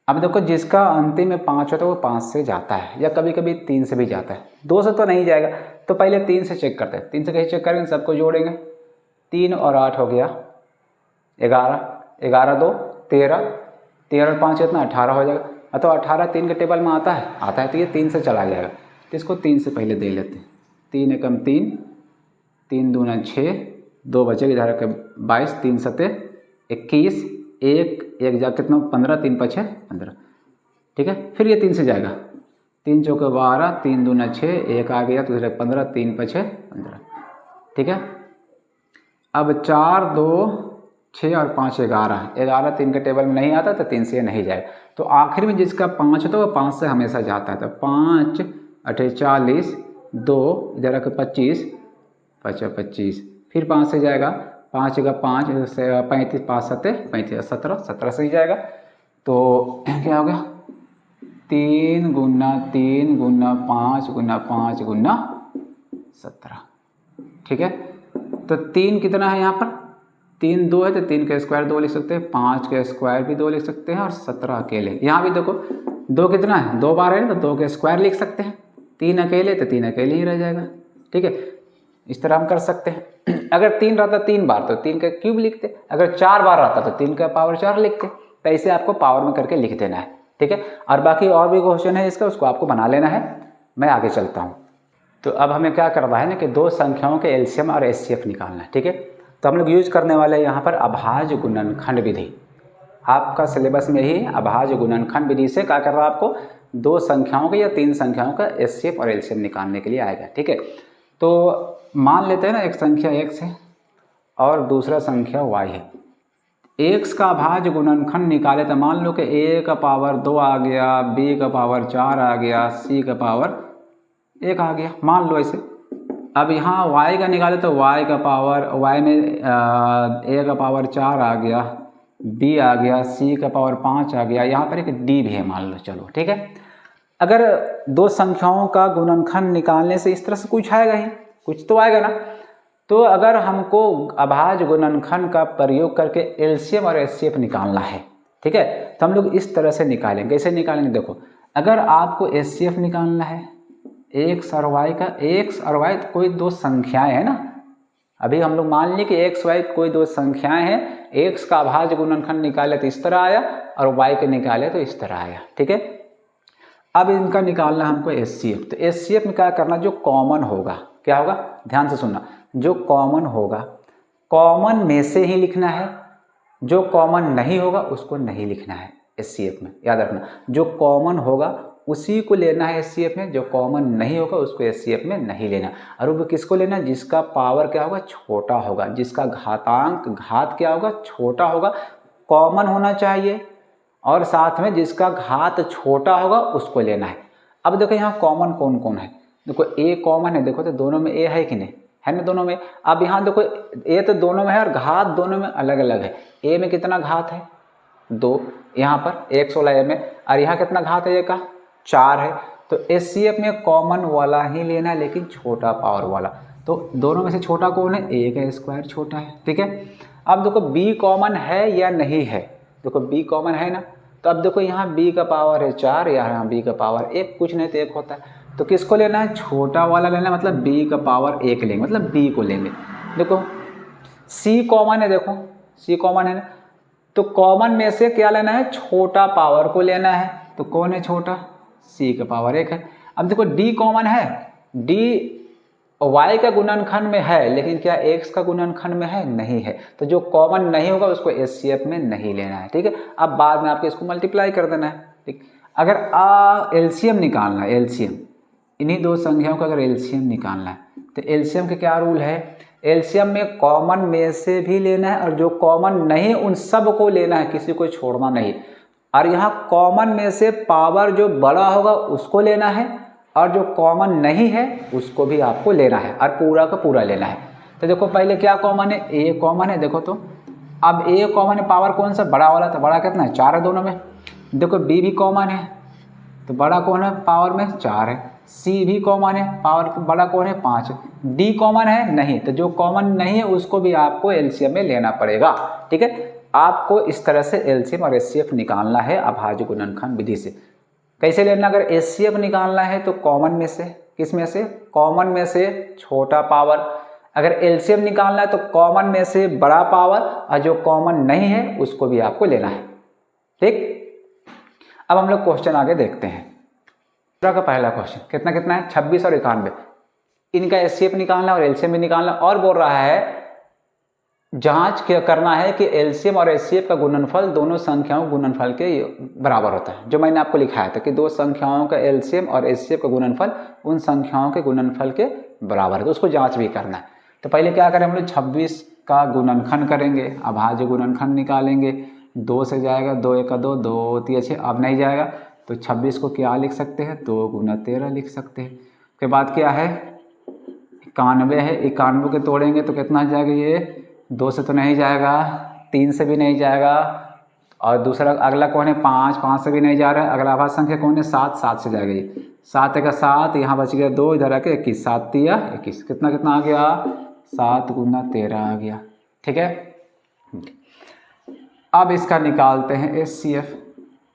अब देखो जिसका अंतिम में 5 होता है वो 5 से जाता है, या कभी कभी 3 से भी जाता है, 2 से तो नहीं जाएगा। तो पहले 3 से चेक करते हैं। 3 से कैसे चेक करेंगे, सबको जोड़ेंगे। 3 और 8 हो गया 11, 11 2 13, 13 और 5 कितना 18 हो जाएगा। तो 18 3 के टेबल में आता है, तो ये 3 से चला जाएगा। तो इसको 3 से पहले दे लेते हैं। 3 एकम 3, 3 दूना 6, 2 बचेगा इधर के 22, 3 सते 21, एक जा कितना 15, 3 5 15, ठीक है। फिर ये 3 से जाएगा। 3 चौके 12, 3 दूना 6, 1 आ गया तो इधर 15, 3 5 15, ठीक है। अब 4 2 6 और 5 11, 11 3 के टेबल में नहीं आता तो 3 से नहीं जाएगा। तो आखिर में जिसका 5 होता है वो 5 से हमेशा जाता है। तो 5 8 40, 2 इधर के 25 25, फिर 5 से जाएगा। 5 का 5 से 35, 5 7 35, 17 17 से ही जाएगा। तो क्या हो गया 3 गुना 3 गुना 5 गुना 5 गुना 17, ठीक है। तो 3 कितना है यहाँ पर, 3 2 है तो 3 का स्क्वायर 2 लिख सकते हैं, 5 का स्क्वायर भी 2 लिख सकते हैं, और 17 अकेले। यहाँ भी देखो 2 कितना है 2 बार है तो 2 का स्क्वायर लिख सकते हैं, 3 अकेले तो 3 अकेले ही रह जाएगा, ठीक है। इस तरह हम कर सकते हैं। अगर 3 रहता 3 बार तो 3 का क्यूब लिखते, अगर 4 बार रहता तो 3 का पावर 4 लिखते। तो ऐसे आपको पावर में करके लिख देना है, ठीक है। और बाकी और भी क्वेश्चन है इसका, उसको आपको बना लेना है। मैं आगे चलता हूँ। तो अब हमें क्या करना है ना कि 2 संख्याओं के एलसीएम और एचसीएफ निकालना है, ठीक है। तो हम लोग यूज करने वाले हैं यहाँ पर अभाज्य गुणनखंड विधि। आपका सिलेबस में ही अभाज्य गुणनखंड विधि से क्या कर रहा है, आपको 2 संख्याओं के या 3 संख्याओं का एचसीएफ और एलसीएम निकालने के लिए आएगा, ठीक है। तो मान लेते हैं ना एक संख्या x है और दूसरा संख्या y है। x का अभाज्य गुणनखंड निकाले तो मान लो कि a का पावर 2 आ गया, b का पावर 4 आ गया, c का पावर 1 आ गया, मान लो ऐसे। अब यहाँ y का निकाले तो y का पावर, y में a का पावर 4 आ गया, b आ गया, c का पावर 5 आ गया, यहाँ पर एक d भी है मान लो, चलो ठीक है। अगर 2 संख्याओं का गुणनखंड निकालने से इस तरह से कुछ आएगा ही, कुछ तो आएगा ना। तो अगर हमको अभाज्य गुणनखंड का प्रयोग करके एलसीएम और एचसीएफ निकालना है, ठीक है, तो हम लोग इस तरह से निकालेंगे। कैसे निकालेंगे, देखो अगर आपको एचसीएफ निकालना है x और y का, x और y कोई 2 संख्याएं हैं ना। अभी हम लोग मान लिए कि x y कोई 2 संख्याएं हैं, x का अभाज्य गुणनखंड निकाले तो इस तरह आया और y के निकाले तो इस तरह आया, ठीक है। अब इनका निकालना हमको एचसीएफ। तो एचसीएफ में क्या करना, जो कॉमन होगा, क्या होगा ध्यान से सुनना, जो कॉमन होगा कॉमन में से ही लिखना है, जो कॉमन नहीं होगा उसको नहीं लिखना है एचसीएफ में, याद रखना। जो कॉमन होगा उसी को लेना है एचसीएफ में, जो कॉमन नहीं होगा उसको एचसीएफ में नहीं लेना। और वो किसको लेना, जिसका पावर क्या होगा छोटा होगा, जिसका घातांक घात क्या होगा छोटा होगा, कॉमन होना चाहिए, और साथ में जिसका घात छोटा होगा उसको लेना है। अब देखो यहाँ कॉमन कौन कौन है, देखो ए कॉमन है, देखो तो दोनों में ए है कि नहीं, है ना दोनों में। अब यहाँ देखो ए तो दोनों में है और घात दोनों में अलग अलग है। ए में कितना घात है 2, यहाँ पर 116 ए में, और यहाँ कितना घात है ए का 4 है। तो HCF में कॉमन वाला ही लेना है, लेकिन छोटा पावर वाला। तो दोनों में से छोटा कौन है, ए का स्क्वायर छोटा है, ठीक है। अब देखो बी कॉमन है या नहीं है, देखो बी कॉमन है ना, तो अब देखो यहाँ बी का पावर है 4, यहाँ बी का पावर 1, कुछ नहीं तो 1 होता है। तो किसको लेना है, छोटा वाला लेना है, मतलब बी का पावर 1 लेंगे, मतलब बी को लेंगे। देखो सी कॉमन है, देखो सी कॉमन है ना, तो कॉमन में से क्या लेना है, छोटा पावर को लेना है। तो कौन है छोटा, सी का पावर 1 है। अब देखो डी कॉमन है, डी y का गुणनखंड में है, लेकिन क्या x का गुणनखंड में है, नहीं है। तो जो कॉमन नहीं होगा उसको HCF में नहीं लेना है, ठीक है। अब बाद में आपके इसको मल्टीप्लाई कर देना है, ठीक। अगर LCM निकालना है, LCM इन्हीं दो संख्याओं का अगर LCM निकालना है, तो LCM के क्या रूल है, LCM में कॉमन में से भी लेना है और जो कॉमन नहीं उन सब को लेना है, किसी को छोड़ना नहीं। और यहाँ कॉमन में से पावर जो बड़ा होगा उसको लेना है, और जो कॉमन नहीं है उसको भी आपको लेना है, और पूरा का पूरा लेना है। तो देखो पहले क्या कॉमन है, ए कॉमन है, देखो तो अब ए कॉमन है, पावर कौन सा, बड़ा वाला, तो बड़ा कितना है 4 है दोनों में। देखो बी भी कॉमन है, तो बड़ा कौन है, पावर में 4 है। सी भी कॉमन है, पावर बड़ा कौन है 5 है। डी कॉमन है नहीं, तो जो कॉमन नहीं है उसको भी आपको LCM में लेना पड़ेगा, ठीक है। आपको इस तरह से LCM और HCF निकालना है अभाज्य गुणनखंड विधि से। कैसे लेना, अगर HCF निकालना है तो कॉमन में से, किस में से, कॉमन में से छोटा पावर। अगर LCM निकालना है तो कॉमन में से बड़ा पावर, और जो कॉमन नहीं है उसको भी आपको लेना है, ठीक। अब हम लोग क्वेश्चन आगे देखते हैं। का पहला क्वेश्चन कितना कितना है, 26 और 91, इनका HCF निकालना और LCM भी निकालना, और बोल रहा है जांच क्या करना है कि LCM और HCF का गुणनफल दोनों संख्याओं गुणनफल के बराबर होता है। जो मैंने आपको लिखाया था कि दो संख्याओं का LCM और HCF का गुणनफल उन संख्याओं के गुणनफल के बराबर है, तो उसको जांच भी करना है। तो पहले क्या करें हम लोग, 26 का गुणनखंड करेंगे, अभाज्य गुणनखंड निकालेंगे। 2 से जाएगा, 2 1 2, 2 3 6, अब नहीं जाएगा तो 26 को क्या लिख सकते हैं, 2 गुना 13 लिख सकते हैं। उसके बाद क्या है, 91 है, 91 के तोड़ेंगे तो कितना जाएगा, ये 2 से तो नहीं जाएगा, 3 से भी नहीं जाएगा, और दूसरा अगला कौन है 5, 5 से भी नहीं जा रहा है। अगला अभाज्य संख्या कौन है 7, 7 से जाएगा, ये 7 का 7, यहाँ बच गया 2, इधर आके 21, 7 3 21, कितना कितना आ गया, 7 गुना 13 आ गया, ठीक है। अब इसका निकालते हैं HCF,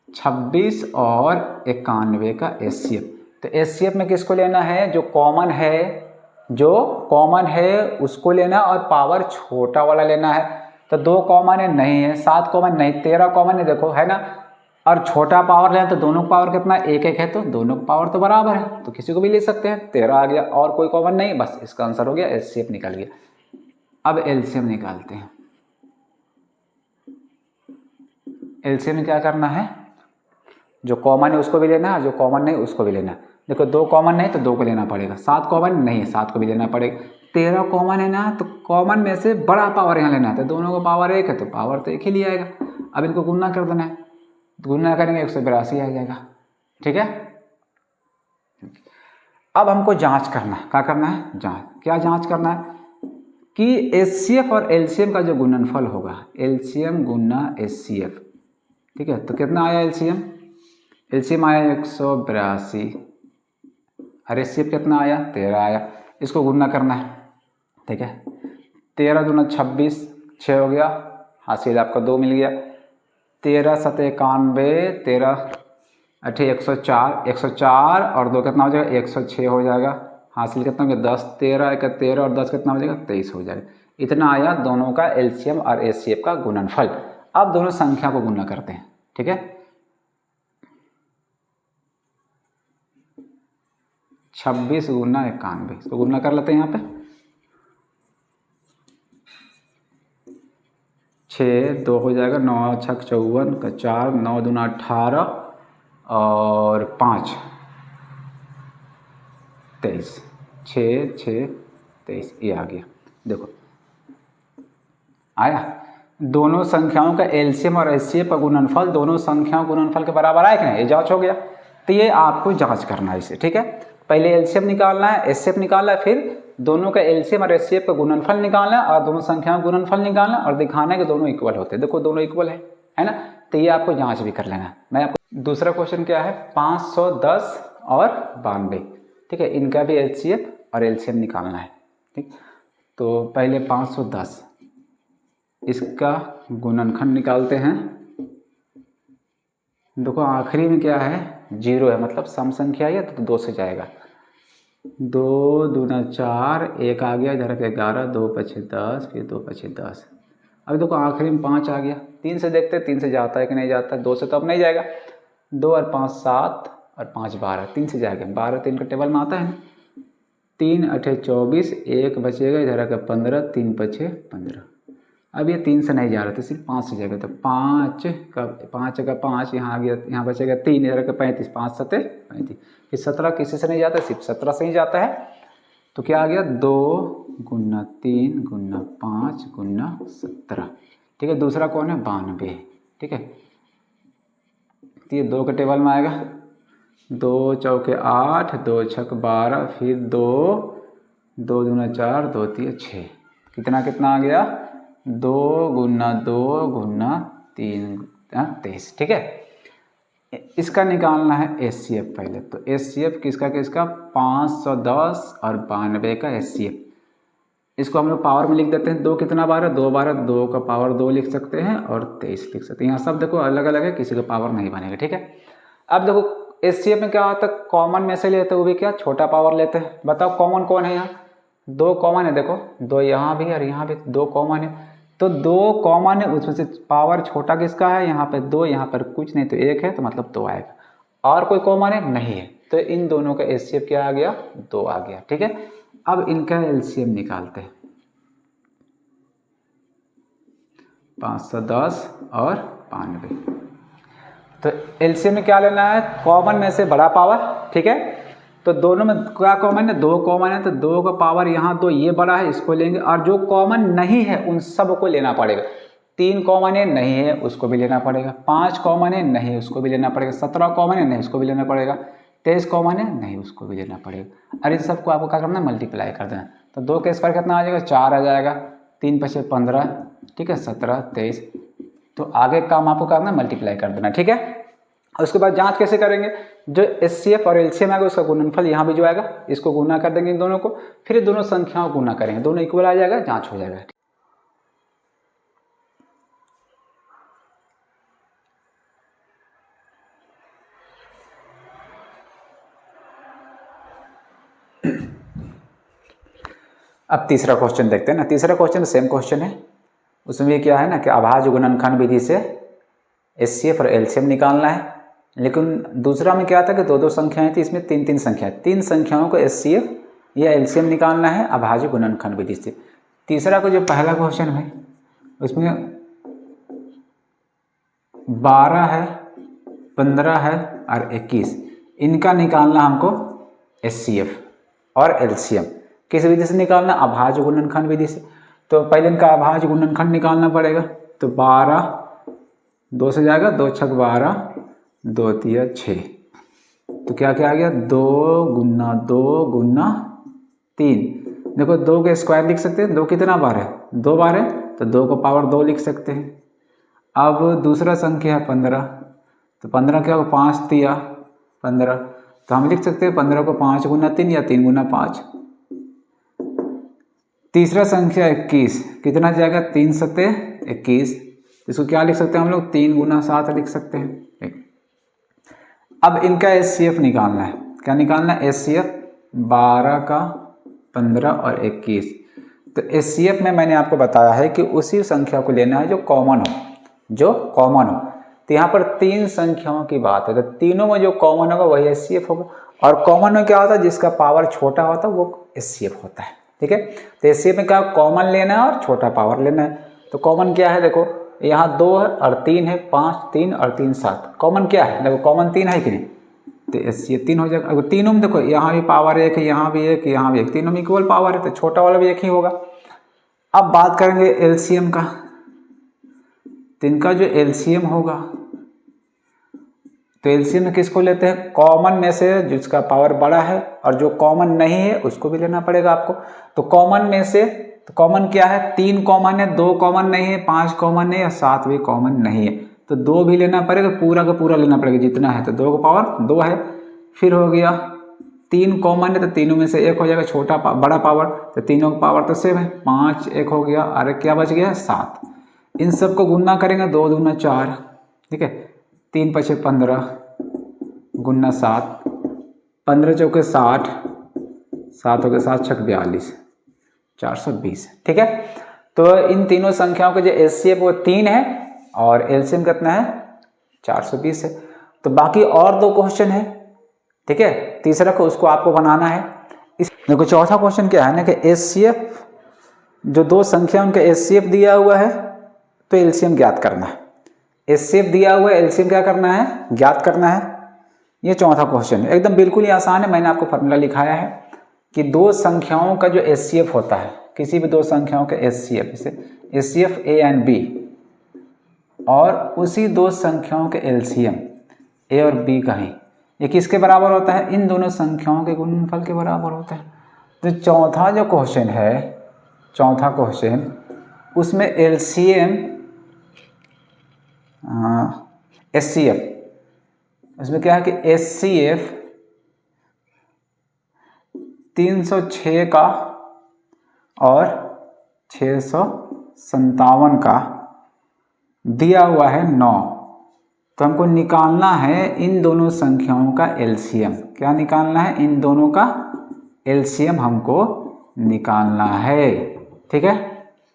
26 और 91 का HCF। तो HCF में किसको लेना है, जो कॉमन है, जो कॉमन है उसको लेना, और पावर छोटा वाला लेना है। तो 2 कॉमन है नहीं है, 7 कॉमन नहीं, 13 कॉमन है, देखो है ना, और छोटा पावर लेना, तो दोनों का पावर कितना 1 1 है, तो दोनों का पावर तो बराबर है, तो किसी को भी ले सकते हैं। 13 आ गया, और कोई कॉमन नहीं, बस इसका आंसर हो गया, HCF निकल गया। अब LCM निकालते हैं। LCM में क्या करना है, जो कॉमन है उसको भी लेना है, जो कॉमन नहीं उसको भी लेना है। देखो 2 कॉमन नहीं तो 2 को लेना पड़ेगा, 7 कॉमन नहीं है, 7 को भी लेना पड़ेगा। 13 कॉमन है ना, तो कॉमन में से बड़ा पावर यहाँ लेना है, तो दोनों को पावर 1 है तो पावर तो 1 ही लिया आएगा। अब इनको गुणा कर देना है, गुणा करेंगे 182 आ जाएगा, ठीक है। अब हमको जांच करना है, क्या करना है, जांच, क्या जांच करना है कि HCF और LCM का जो गुणनफल होगा, LCM गुना HCF, ठीक है। तो कितना आया LCM आया 182, और HCF कितना आया 13 आया। इसको गुणा करना है, ठीक है। 13 दूना 26, 6 हो गया, हासिल आपका 2 मिल गया। 13 7 91, 13 8 104, 104 और 2 कितना हो जाएगा 106 हो जाएगा। हासिल कितना हो गया 10, 13 1 13 और 10 कितना हो जाएगा 23 हो जाएगा। इतना आया दोनों का LCM और HCF का गुणनफल। अब दोनों संख्या को गुणा करते हैं, ठीक है। 26 गुना 91, इसको गुना कर लेते हैं यहाँ पे। 6 2 हो जाएगा, 9 6 54 का 4, 9 दूना 18 और 5 23, 6 6 23, ये आ गया। देखो आया, दोनों संख्याओं का LCM और HCF का गुणनफल दोनों संख्याओं गुणनफल के बराबर आया कि नहीं, ये जांच हो गया। तो ये आपको जांच करना है इसे, ठीक है। पहले एलसीएम निकालना है, एचसीएफ निकालना है, फिर दोनों का एलसीएम और एचसीएफ का गुणनफल निकालना है और दोनों संख्याओं का गुणनफल निकालना और दिखाना है कि दोनों इक्वल होते हैं। देखो दोनों इक्वल है ना। तो ये आपको जांच भी कर लेना है। मैं आपको दूसरा क्वेश्चन क्या है, 510 और 92, ठीक है, इनका भी एचसीएफ और एलसीएम निकालना है, ठीक। तो पहले 510 इसका गुणनखंड निकालते हैं। देखो आखिरी में क्या है, 0 है, मतलब सम संख्या है तो 2 से जाएगा। 2 दूना 4, 1 आ गया, इधर 11, 2 पछे 10, फिर 2 पछे 10। अब देखो आखिरी में 5 आ गया। 3 से देखते हैं 3 से जाता है कि नहीं जाता है। 2 से तो अब नहीं जाएगा। 2 और 5 7 और 5 12, 3 से जाएगा। 12 3 का टेबल में आता है ना। 3 8 24, 1 बचेगा, इधर आकर 15, 3 पछे 15। अब ये 3 से नहीं जा रहा था, सिर्फ 5 से जाएगा। तो 5 का 5 यहाँ आ गया, यहाँ बचेगा 3, इधर का 35, 5 7 35। फिर 17 किसी से नहीं जाता, सिर्फ 17 से ही जाता है। तो क्या आ गया, 2 गुना 3 गुना 5 गुना 17, ठीक है। दूसरा कौन है, 92, ठीक है। तो ये 2 के टेबल में आएगा। 2 चौके 8, 2 छक 12, फिर 2 दूना 4, 2 3 6, कितना आ गया, 2 गुना 2 गुना 3 23, ठीक है। इसका निकालना है एचसीएफ पहले। तो एचसीएफ किसका 510 और 92 का एचसीएफ। इसको हम लोग पावर में लिख देते हैं। 2 कितना बार है, 2 बार है, 2 का पावर 2 लिख सकते हैं और 23 लिख सकते हैं। यहाँ सब देखो अलग अलग है, किसी का पावर नहीं बनेगा, ठीक है। अब देखो एचसीएफ में क्या होता है, कॉमन में से लेते हैं, वो भी क्या छोटा पावर लेते हैं। बताओ कॉमन कौन है, यहाँ 2 कॉमन है। देखो 2 यहाँ भी और यहाँ भी 2 कॉमन है। तो 2 कॉमन है, उसमें से पावर छोटा किसका है, यहाँ पे 2, यहाँ पर कुछ नहीं तो 1 है, तो मतलब 2 आएगा। और कोई कॉमन है नहीं है, तो इन दोनों का एचसीएफ क्या आ गया, 2 आ गया, ठीक है। अब इनका एलसीएम निकालते हैं। 510 और 92। तो एलसीएम में क्या लेना है, कॉमन में से बड़ा पावर, ठीक है। तो दोनों में क्या कॉमन है, 2 कॉमन है, तो 2 का पावर यहाँ 2, ये बड़ा है, इसको लेंगे। और जो कॉमन नहीं है उन सब को लेना पड़ेगा। 3 कॉमन है, नहीं है, उसको भी लेना पड़ेगा। 5 कॉमन है, नहीं, उसको भी लेना पड़ेगा। 17 कॉमन है, नहीं, उसको भी लेना पड़ेगा। 23 कॉमन है, नहीं, उसको भी लेना पड़ेगा। और इन सबको आपको क्या करना है, मल्टीप्लाई कर देना। तो 2 के स्क्वायर कितना आ जाएगा, 4 आ जाएगा। 3 पछे 15, ठीक है, 17 23। तो आगे काम आपको करना है, मल्टीप्लाई कर देना, ठीक है। उसके बाद जांच कैसे करेंगे, जो एचसीएफ और एलसीएम आएगा उसका गुणनफल यहाँ भी जो आएगा, इसको गुना कर देंगे इन दोनों को, फिर दोनों संख्याओं को गुना करेंगे, दोनों इक्वल आ जाएगा, जांच हो जाएगा। अब तीसरा क्वेश्चन देखते हैं ना। तीसरा क्वेश्चन सेम क्वेश्चन है। उसमें भी क्या है ना कि अभाज्य गुणनखंड विधि से एचसीएफ और एलसीएम निकालना है। लेकिन दूसरा में क्या था कि 2 संख्याएं थी, इसमें 3 संख्याएं, 3 संख्याओं को एचसीएफ या एलसीएम निकालना है अभाज्य गुणनखंड विधि से। तीसरा को जो पहला क्वेश्चन है उसमें 12 है, 15 है और 21, इनका निकालना हमको एचसीएफ और एलसीएम। किस विधि से निकालना, अभाज्य गुणनखंड विधि से। तो पहले इनका अभाज्य गुणनखंड निकालना पड़ेगा। तो 12 2 से जाएगा, 2 छक 12, 2 3 6। तो क्या आ गया, 2 गुना 2 गुना 3। देखो 2 के स्क्वायर लिख सकते हैं, 2 कितना बार है, 2 बार है, तो 2 को पावर 2 लिख सकते हैं। अब दूसरा संख्या है 15, तो 15 क्या होगा, 5 3 15, तो हम लिख सकते हैं 15 को 5 गुना 3 या 3 गुना 5। तीसरा संख्या 21, कितना जाएगा, 3 7 21, इसको क्या लिख सकते हैं हम लोग, 3 गुना 7 लिख सकते हैं। अब इनका एचसीएफ निकालना है। क्या निकालना है, एचसीएफ 12 का 15 और 21। तो एचसीएफ में मैंने आपको बताया है कि उसी संख्या को लेना है जो कॉमन हो, तो यहाँ पर 3 संख्याओं की बात है, तो तीनों में जो कॉमन होगा वही एचसीएफ होगा। और कॉमन में क्या होता है, जिसका पावर छोटा होता है वो एचसीएफ होता है, ठीक है। तो एचसीएफ में क्या, कॉमन लेना है और छोटा पावर लेना है। तो कॉमन क्या है, देखो यहाँ 2 है और 3 है, 5 3 और 3 7। कॉमन क्या है, देखो कॉमन 3 है कि नहीं, तो एचसीएफ 3 हो जाएगा। अगर तीनों में देखो यहाँ भी पावर 1 है, यहाँ भी 1, यहाँ भी 1, तीनों में इक्वल पावर है, तो छोटा वाला भी 1 ही होगा। अब बात करेंगे एलसीएम का। तो इनका जो एलसीएम होगा, तो एलसीएम में किसको लेते हैं? कॉमन में से जिसका पावर बड़ा है, और जो कॉमन नहीं है उसको भी लेना पड़ेगा आपको। तो कॉमन में से, तो कॉमन क्या है? 3 कॉमन है, 2 कॉमन नहीं है, 5 कॉमन है, या 7 भी कॉमन नहीं है। तो 2 भी लेना पड़ेगा, पूरा का पूरा लेना पड़ेगा जितना है। तो 2 का पावर 2 है। फिर हो गया 3 कॉमन है, तो तीनों में से एक हो जाएगा छोटा बड़ा पावर, तो तीनों का पावर तो सेम है। 5 एक हो गया, अरे क्या बच गया? 7। इन सबको गुना करेंगे, 2 दूना 4, ठीक है। 3 पछे 15 गुना 7, 15 चौके 60, 7 हो गए 7 छक 42, 420, ठीक है। तो इन तीनों संख्याओं का जो एचसीएफ वो 3 है और एलसीएम कितना है? 420 है। तो बाकी और 2 क्वेश्चन है, ठीक है। तीसरा को उसको आपको बनाना है। इस देखो चौथा क्वेश्चन क्या है ना कि एचसीएफ जो 2 संख्या उनका एचसीएफ दिया हुआ है तो एलसीएम ज्ञात करना है। एचसीएफ दिया हुआ है, एलसीएम क्या करना है? ज्ञात करना है। ये चौथा क्वेश्चन है, एकदम बिल्कुल ही आसान है। मैंने आपको फॉर्मूला लिखाया है कि 2 संख्याओं का जो एचसीएफ होता है, किसी भी 2 संख्याओं का एचसीएफ, जैसे एचसीएफ ए एंड बी, और उसी 2 संख्याओं के एलसीएम ए और बी का ही, ये किसके बराबर होता है? इन दोनों संख्याओं के गुणनफल के बराबर होता है। तो चौथा जो क्वेश्चन है, चौथा क्वेश्चन, उसमें एलसीएम एचसीएफ, उसमें क्या है कि एचसीएफ 306 का और 657 का दिया हुआ है 9। तो हमको निकालना है इन दोनों संख्याओं का एलसीएम। क्या निकालना है? इन दोनों का एलसीएम हमको निकालना है, ठीक है।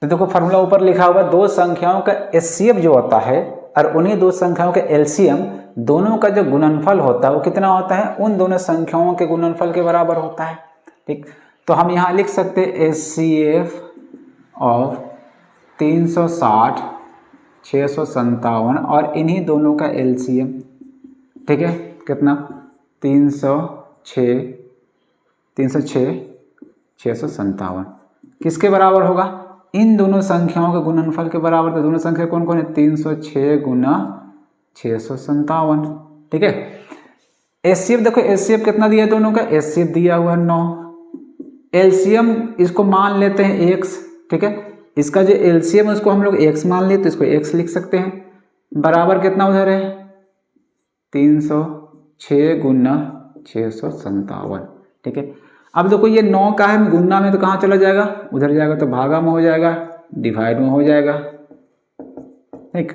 तो देखो फॉर्मूला ऊपर लिखा हुआ, 2 संख्याओं का एचसीएफ जो होता है और उन्हीं 2 संख्याओं के एलसीएम दोनों का जो गुणनफल होता है वो कितना होता है? उन दोनों संख्याओं के गुणनफल के बराबर होता है, ठीक। तो हम यहाँ लिख सकते हैं एचसीएफ ऑफ 360 657 और इन्हीं दोनों का एलसीएम, ठीक है, कितना? 306 657 किसके बराबर होगा? इन दोनों संख्याओं के गुणनफल के बराबर। तो दोनों संख्या कौन कौन है? 306 गुना 657, ठीक है। एचसीएफ देखो, एचसीएफ कितना दिया है दोनों का? एचसीएफ दिया हुआ 9। एलसीएम इसको मान लेते हैं x, ठीक है। इसका जो एलसीएम उसको हम लोग x मान लिए, तो इसको x लिख सकते हैं। बराबर कितना उधर है? 306 गुना 657, ठीक है। अब देखो ये 9 का है, गुना में तो कहाँ चला जाएगा? उधर जाएगा, तो भागा में हो जाएगा, डिवाइड में हो जाएगा, ठीक।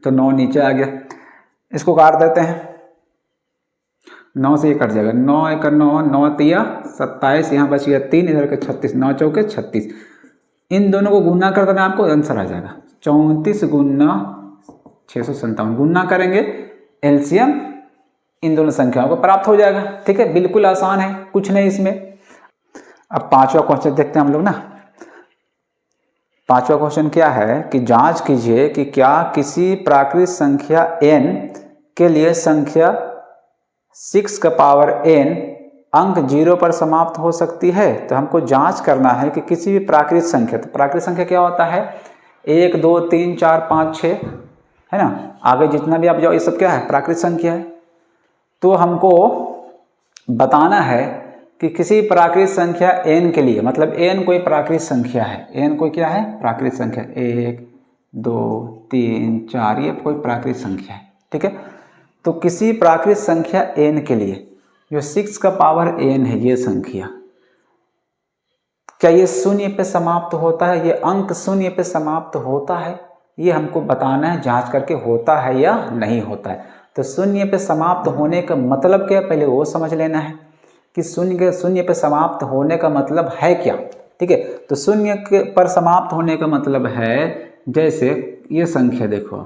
तो 9 नीचे आ गया, इसको काट देते हैं। 9 से ये कट जाएगा, 9 एक 9, 9 तिया 27, यहाँ बच गया 3, इधर के 36, 9 चौके 36। इन दोनों को गुना कर देना, आपको आंसर आ जाएगा 34 गुना 657। गुना करेंगे, एलसीएम इन दोनों संख्याओं को प्राप्त हो जाएगा, ठीक है। बिल्कुल आसान है, कुछ नहीं इसमें। अब 5वां क्वेश्चन देखते हैं हम लोग ना। 5वां क्वेश्चन क्या है कि जांच कीजिए कि क्या किसी प्राकृत संख्या n के लिए संख्या 6 का पावर n अंक 0 पर समाप्त हो सकती है। तो हमको जांच करना है कि किसी भी प्राकृत संख्या, तो प्राकृत संख्या क्या होता है? 1 2 3 4 5 6, है ना। आगे जितना भी आप जाओ ये सब क्या है? प्राकृत संख्या है। तो हमको बताना है कि किसी प्राकृत संख्या n के लिए, मतलब n कोई प्राकृत संख्या है, n कोई क्या है? प्राकृत संख्या, 1 2 3 4, ये कोई प्राकृत संख्या है, ठीक है। तो किसी प्राकृत संख्या n के लिए जो 6 का पावर n है, ये संख्या, क्या ये शून्य पे समाप्त होता है? ये अंक शून्य पे समाप्त होता है? ये हमको बताना है, जांच करके होता है या नहीं होता है। तो शून्य पे समाप्त होने का मतलब क्या, पहले वो समझ लेना है कि शून्य पे समाप्त होने का मतलब है क्या, ठीक है। तो शून्य पर समाप्त होने का मतलब है, जैसे ये संख्या देखो,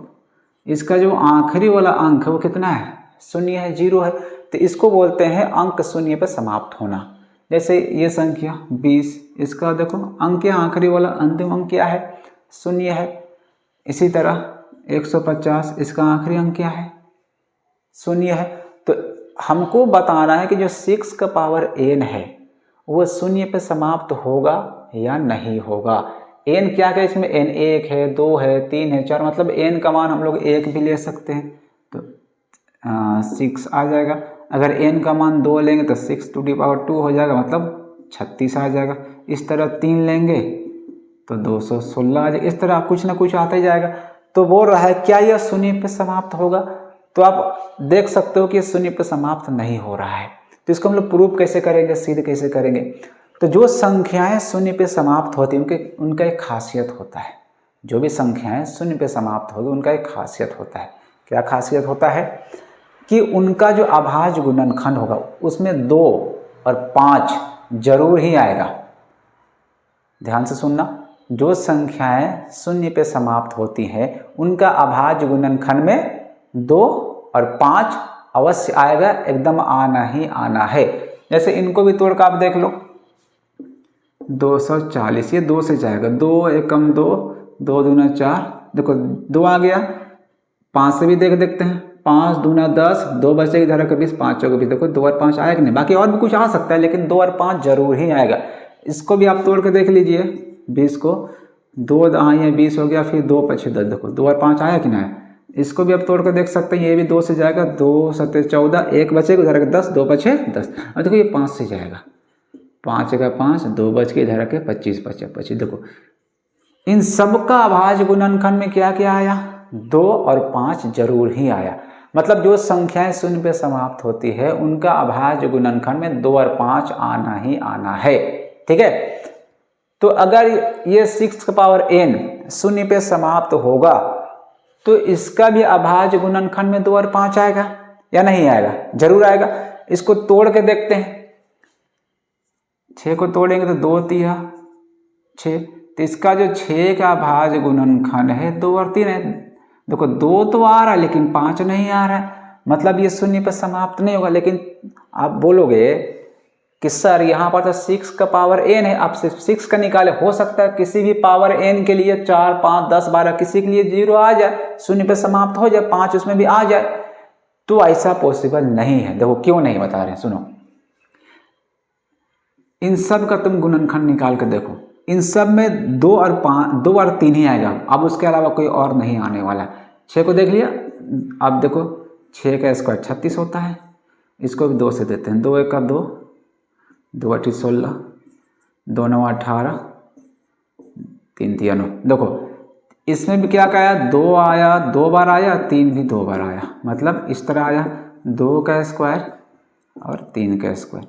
इसका जो आखिरी वाला अंक है वो कितना है? शून्य है, 0 है। तो इसको बोलते हैं अंक शून्य पर समाप्त होना। जैसे ये संख्या 20, इसका देखो अंक आखिरी वाला अंतिम अंक क्या है? शून्य है। इसी तरह 150, इसका आखिरी अंक क्या है? शून्य है। तो हमको बताना है कि जो 6 का पावर n है वो शून्य पे समाप्त होगा या नहीं होगा। n क्या क्या इसमें? n 1 है, 2 है, 3 है, 4, मतलब n का मान हम लोग 1 भी ले सकते हैं। तो 6 आ जाएगा। अगर n का मान 2 लेंगे तो 6⁻² हो जाएगा, मतलब 36 आ जाएगा। इस तरह 3 लेंगे तो 216 आ जाएगा। इस तरह कुछ ना कुछ आता ही जाएगा। तो बोल रहा है क्या यह शून्य पे समाप्त होगा? तो आप देख सकते हो कि यह शून्य पे समाप्त नहीं हो रहा है। तो इसको हम लोग प्रूफ कैसे करेंगे, सिद्ध कैसे करेंगे? तो जो संख्याएं शून्य पे समाप्त होती हैं उनका एक खासियत होता है। जो भी संख्याएं शून्य पे समाप्त होगी उनका एक खासियत होता है। क्या खासियत होता है? कि उनका जो अभाज्य गुणनखंड होगा उसमें 2 और 5 जरूर ही आएगा। ध्यान से सुनना, जो संख्याएं शून्य पे समाप्त होती हैं उनका अभाज्य गुणनखंड में 2 और 5 अवश्य आएगा, एकदम आना ही आना है। जैसे इनको भी तोड़ कर आप देख लो, 240 ये 2 से जाएगा, 2 एकम 2, 2 दूना 4, देखो 2 आ गया। 5 से भी देखते हैं, 5 दूना 10, 2 बचेगी, इधर का 20, 5 चौके 20, देखो 2 और 5 आया कि नहीं? बाकी और भी कुछ आ सकता है लेकिन 2 और 5 जरूर ही आएगा। इसको भी आप तोड़ के देख लीजिए, 20 को 2 दहाई 20 हो गया, फिर 2 5 10, देखो 2 और 5 आया कि नहीं? इसको भी आप तोड़ कर देख सकते हैं, ये भी 2 से जाएगा, 2 7 14, 1 बचेगा, इधर का 10, 2 5 10। और देखो ये 5 से जाएगा, 5 का 5, 2 बच के, इधर के 25 25। देखो इन सब का अभाज्य गुणनखंड में क्या क्या आया? 2 और 5 जरूर ही आया। मतलब जो संख्याएं शून्य पे समाप्त होती है उनका अभाज्य गुणनखंड में 2 और 5 आना ही आना है। ठीक है? तो अगर ये 6n शून्य पे समाप्त होगा तो इसका भी अभाज्य गुणनखंड में 2 और 5 आएगा या नहीं आएगा? जरूर आएगा। इसको तोड़ के देखते हैं, 6 को तोड़ेंगे तो 2 3 6, तो इसका जो 6 का अभाज्य गुणनखंड है 2 और 3 है। देखो 2 तो आ रहा है लेकिन 5 नहीं आ रहा है, मतलब ये शून्य पर समाप्त नहीं होगा। लेकिन आप बोलोगे कि सर यहाँ पर तो 6 का पावर n है, आप सिर्फ 6 का निकाले। हो सकता है किसी भी पावर n के लिए 4 5 10 12 किसी के लिए 0 आ जाए, शून्य पे समाप्त हो जाए, 5 उसमें भी आ जाए। तो ऐसा पॉसिबल नहीं है। देखो क्यों नहीं बता रहे हैं, सुनो। इन सब का तुम गुणनखंड निकाल कर देखो, इन सब में 2 और 3 ही आएगा, अब उसके अलावा कोई और नहीं आने वाला। 6 को देख लिया, अब देखो 6 का स्क्वायर 36 होता है, इसको भी 2 से देते हैं, 2 1 का 2, 2 8 16, 2 9 18, 3 3 9। देखो इसमें भी क्या आया? 2 आया, 2 बार आया, 3 भी 2 बार आया, मतलब इस तरह आया 2 का स्क्वायर और 3 का स्क्वायर।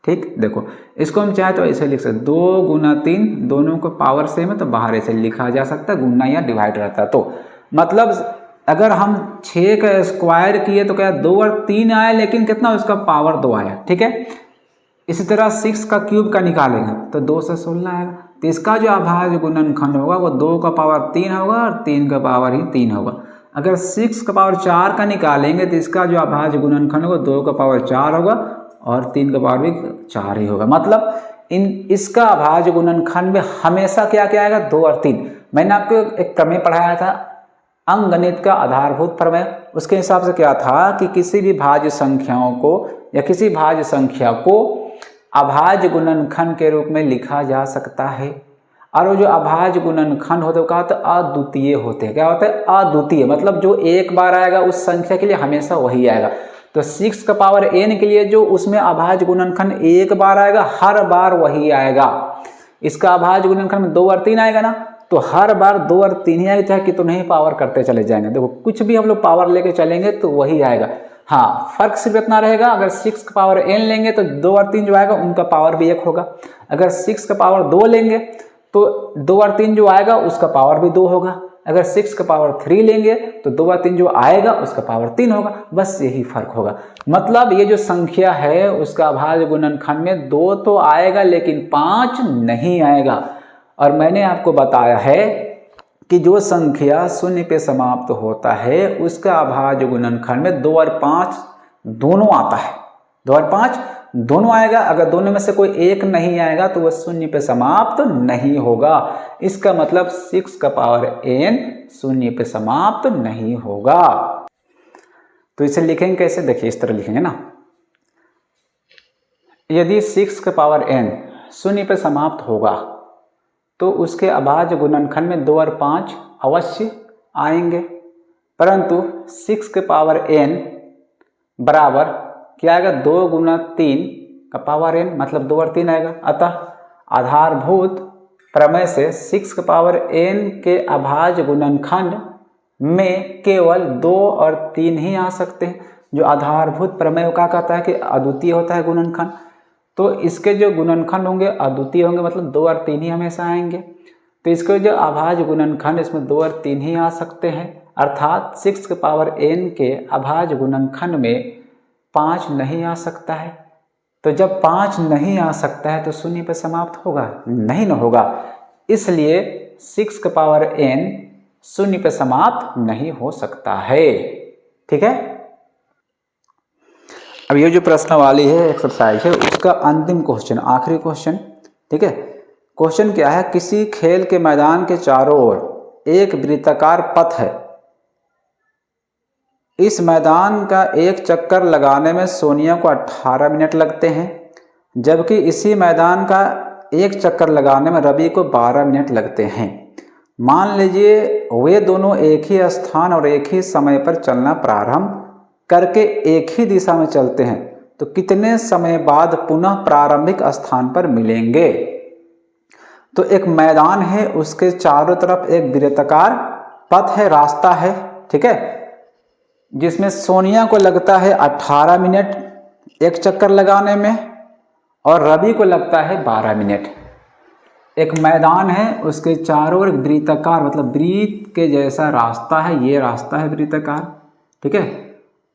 ठीक, देखो इसको हम चाहे तो ऐसे लिख सकते, 2 गुना 3, दोनों को पावर सेम है तो बाहर ऐसे लिखा जा सकता है, गुना या डिवाइड रहता है। तो मतलब अगर हम 6 का स्क्वायर किए तो क्या 2 और 3 आया, लेकिन कितना उसका पावर 2 आया। ठीक है? इसी तरह 6 का क्यूब का निकालेंगे तो 2 से 16 आएगा। तो इसका जो अभाज्य गुणनखंड होगा वो 2 का पावर 3 होगा और 3 का पावर ही 3 होगा। अगर 6 का पावर 4 का निकालेंगे तो इसका जो अभाज्य गुणनखंड होगा 2 का पावर 4 होगा और 3 का पावर भी 4 ही होगा। मतलब इसका अभाज्य गुणनखंड में हमेशा क्या क्या आएगा? 2 और 3। मैंने आपको एक प्रमेय पढ़ाया था, अंकगणित का आधारभूत प्रमेय। उसके हिसाब से क्या था कि किसी भी भाज्य संख्याओं को या किसी भाज्य संख्या को अभाज्य गुणनखंड के रूप में लिखा जा सकता है। और वो जो अभाज्य गुणनखंड होते हैं तो अद्वितीय होते हैं। क्या होता है? अद्वितीय, मतलब जो एक बार आएगा उस संख्या के लिए हमेशा वही आएगा। तो 6 का पावर n के लिए जो उसमें अभाज्य गुणनखंड एक बार आएगा, हर बार वही आएगा। इसका अभाज्य गुणनखंड में 2 और 3 आएगा ना, तो हर बार 2 और 3 ही आएगा, चाहे कितना ही पावर करते चले जाएंगे। देखो कुछ भी हम लोग पावर लेके चलेंगे तो वही आएगा। हाँ, फर्क सिर्फ इतना रहेगा, अगर 6 का पावर n लेंगे तो 2 और 3 जो आएगा उनका पावर भी 1 होगा। अगर 6 का पावर 2 लेंगे तो 2 और 3 जो आएगा उसका पावर भी 2 होगा। अगर 6 का पावर 3 लेंगे तो 2 और 3 जो आएगा उसका पावर 3 होगा। बस यही फर्क होगा। मतलब ये जो संख्या है उसका अभाज्य गुणनखंड में 2 तो आएगा लेकिन 5 नहीं आएगा। और मैंने आपको बताया है कि जो संख्या शून्य पे समाप्त होता है उसका अभाज्य गुणनखंड में 2 और 5 दोनों आता है। 2 और 5 दोनों आएगा। अगर दोनों में से कोई एक नहीं आएगा तो वह शून्य पे समाप्त नहीं होगा। इसका मतलब 6 का पावर n शून्य पे समाप्त नहीं होगा। तो इसे लिखेंगे कैसे? देखिए इस तरह लिखेंगे ना, यदि 6 का पावर n शून्य पे समाप्त होगा तो उसके अभाज्य गुणनखंड में 2 और 5 अवश्य आएंगे, परंतु 6 के पावर n बराबर क्या आएगा, 2 गुना 3 का पावर n, मतलब 2 और 3 आएगा। अतः आधारभूत प्रमेय से 6 का पावर n के अभाज्य गुणनखंड में केवल 2 और 3 ही आ सकते हैं। जो आधारभूत प्रमेय क्या कहता है कि अद्वितीय होता है गुणनखंड, तो इसके जो गुणनखंड होंगे अद्वितीय होंगे, मतलब 2 और 3 ही हमेशा आएंगे। तो इसके जो अभाज्य गुणनखंड इसमें 2 और 3 ही आ सकते हैं, अर्थात 6 के पावर n के अभाज्य गुणनखंड में 5 नहीं आ सकता है। तो जब 5 नहीं आ सकता है तो शून्य पर समाप्त होगा, नहीं न होगा, इसलिए 6 के पावर n शून्य पर समाप्त नहीं हो सकता है। ठीक है, अब ये जो प्रश्नावली है, एक्सरसाइज है, उसका अंतिम क्वेश्चन, आखिरी क्वेश्चन। ठीक है, क्वेश्चन क्या है, किसी खेल के मैदान के चारों ओर एक वृत्ताकार पथ है। इस मैदान का एक चक्कर लगाने में सोनिया को 18 मिनट लगते हैं, जबकि इसी मैदान का एक चक्कर लगाने में रवि को 12 मिनट लगते हैं। मान लीजिए वे दोनों एक ही स्थान और एक ही समय पर चलना प्रारंभ करके एक ही दिशा में चलते हैं, तो कितने समय बाद पुनः प्रारंभिक स्थान पर मिलेंगे। तो एक मैदान है, उसके चारों तरफ एक वृत्ताकार पथ है, रास्ता है, ठीक है, जिसमें सोनिया को लगता है 18 मिनट एक चक्कर लगाने में और रवि को लगता है 12 मिनट। एक मैदान है, उसके चारों ओर वृत्ताकार, मतलब वृत्त के जैसा रास्ता है, ये रास्ता है वृत्ताकार, ठीक है,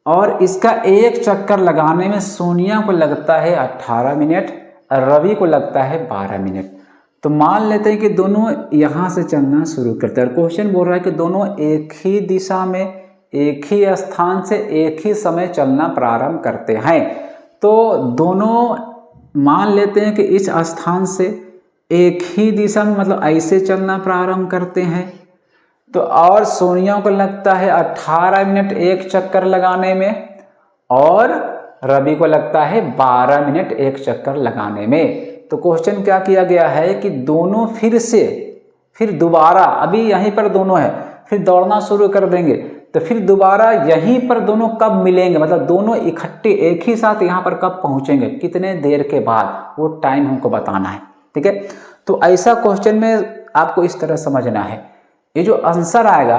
और इसका एक चक्कर लगाने में सोनिया को लगता है 18 मिनट और रवि को लगता है 12 मिनट। तो मान लेते हैं कि दोनों यहाँ से चलना शुरू करते हैं और क्वेश्चन बोल रहा है कि दोनों एक ही दिशा में एक ही स्थान से एक ही समय चलना प्रारंभ करते हैं। तो दोनों मान लेते हैं कि इस स्थान से एक ही दिशा में, मतलब ऐसे चलना प्रारंभ करते हैं। तो और सोनिया को लगता है 18 मिनट एक चक्कर लगाने में और रवि को लगता है 12 मिनट एक चक्कर लगाने में। तो क्वेश्चन क्या किया गया है कि दोनों फिर दोबारा, अभी यहीं पर दोनों है, फिर दौड़ना शुरू कर देंगे, तो फिर दोबारा यहीं पर दोनों कब मिलेंगे, मतलब दोनों इकट्ठे एक ही साथ यहाँ पर कब पहुँचेंगे, कितने देर के बाद, वो टाइम हमको बताना है। ठीक है, तो ऐसा क्वेश्चन में आपको इस तरह समझना है, ये जो आंसर आएगा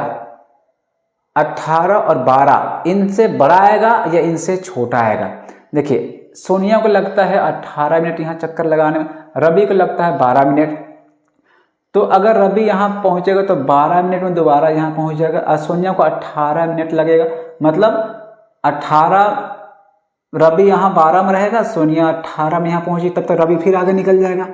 18 और 12 इनसे बड़ा आएगा या इनसे छोटा आएगा। देखिए सोनिया को लगता है 18 मिनट यहाँ चक्कर लगाने में, रवि को लगता है 12 मिनट। तो अगर रवि यहाँ पहुँचेगा तो 12 मिनट में दोबारा यहाँ पहुँच जाएगा और सोनिया को 18 मिनट लगेगा, मतलब 18 रवि यहाँ 12 में रहेगा, सोनिया 18 में यहाँ पहुँची, तब तक रवि फिर आगे निकल जाएगा।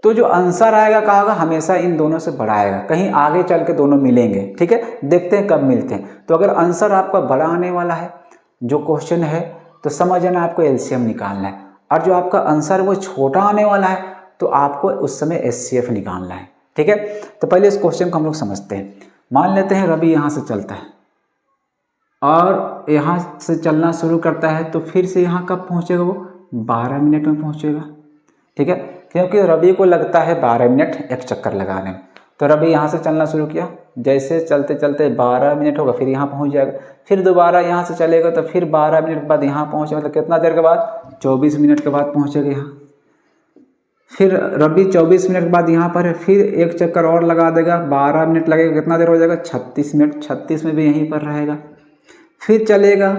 तो जो आंसर आएगा कहा होगा हमेशा इन दोनों से बड़ा आएगा, कहीं आगे चल के दोनों मिलेंगे। ठीक है, देखते हैं कब मिलते हैं। तो अगर आंसर आपका बड़ा आने वाला है जो क्वेश्चन है, तो समझना आपको एलसीएम निकालना है, और जो आपका आंसर वो छोटा आने वाला है तो आपको उस समय एचसीएफ निकालना है। ठीक है, तो पहले इस क्वेश्चन को हम लोग समझते हैं। मान लेते हैं रवि यहाँ से चलता है और यहाँ से चलना शुरू करता है, तो फिर से यहाँ कब पहुँचेगा, वो 12 मिनट में पहुँचेगा। ठीक है, क्योंकि रवि को लगता है 12 मिनट एक चक्कर लगाने में। तो रवि यहाँ से चलना शुरू किया, जैसे चलते चलते 12 मिनट होगा, फिर यहाँ पहुँच जाएगा, फिर दोबारा यहाँ से चलेगा तो फिर 12 मिनट के बाद यहाँ पहुँचे, मतलब कितना देर के बाद, 24 मिनट के बाद पहुँचेगा यहाँ। फिर रवि 24 मिनट के बाद यहाँ पर है, फिर एक चक्कर और लगा देगा, 12 मिनट लगेगा, कितना देर हो जाएगा, 36 मिनट, 36 में भी यहीं पर रहेगा। फिर चलेगा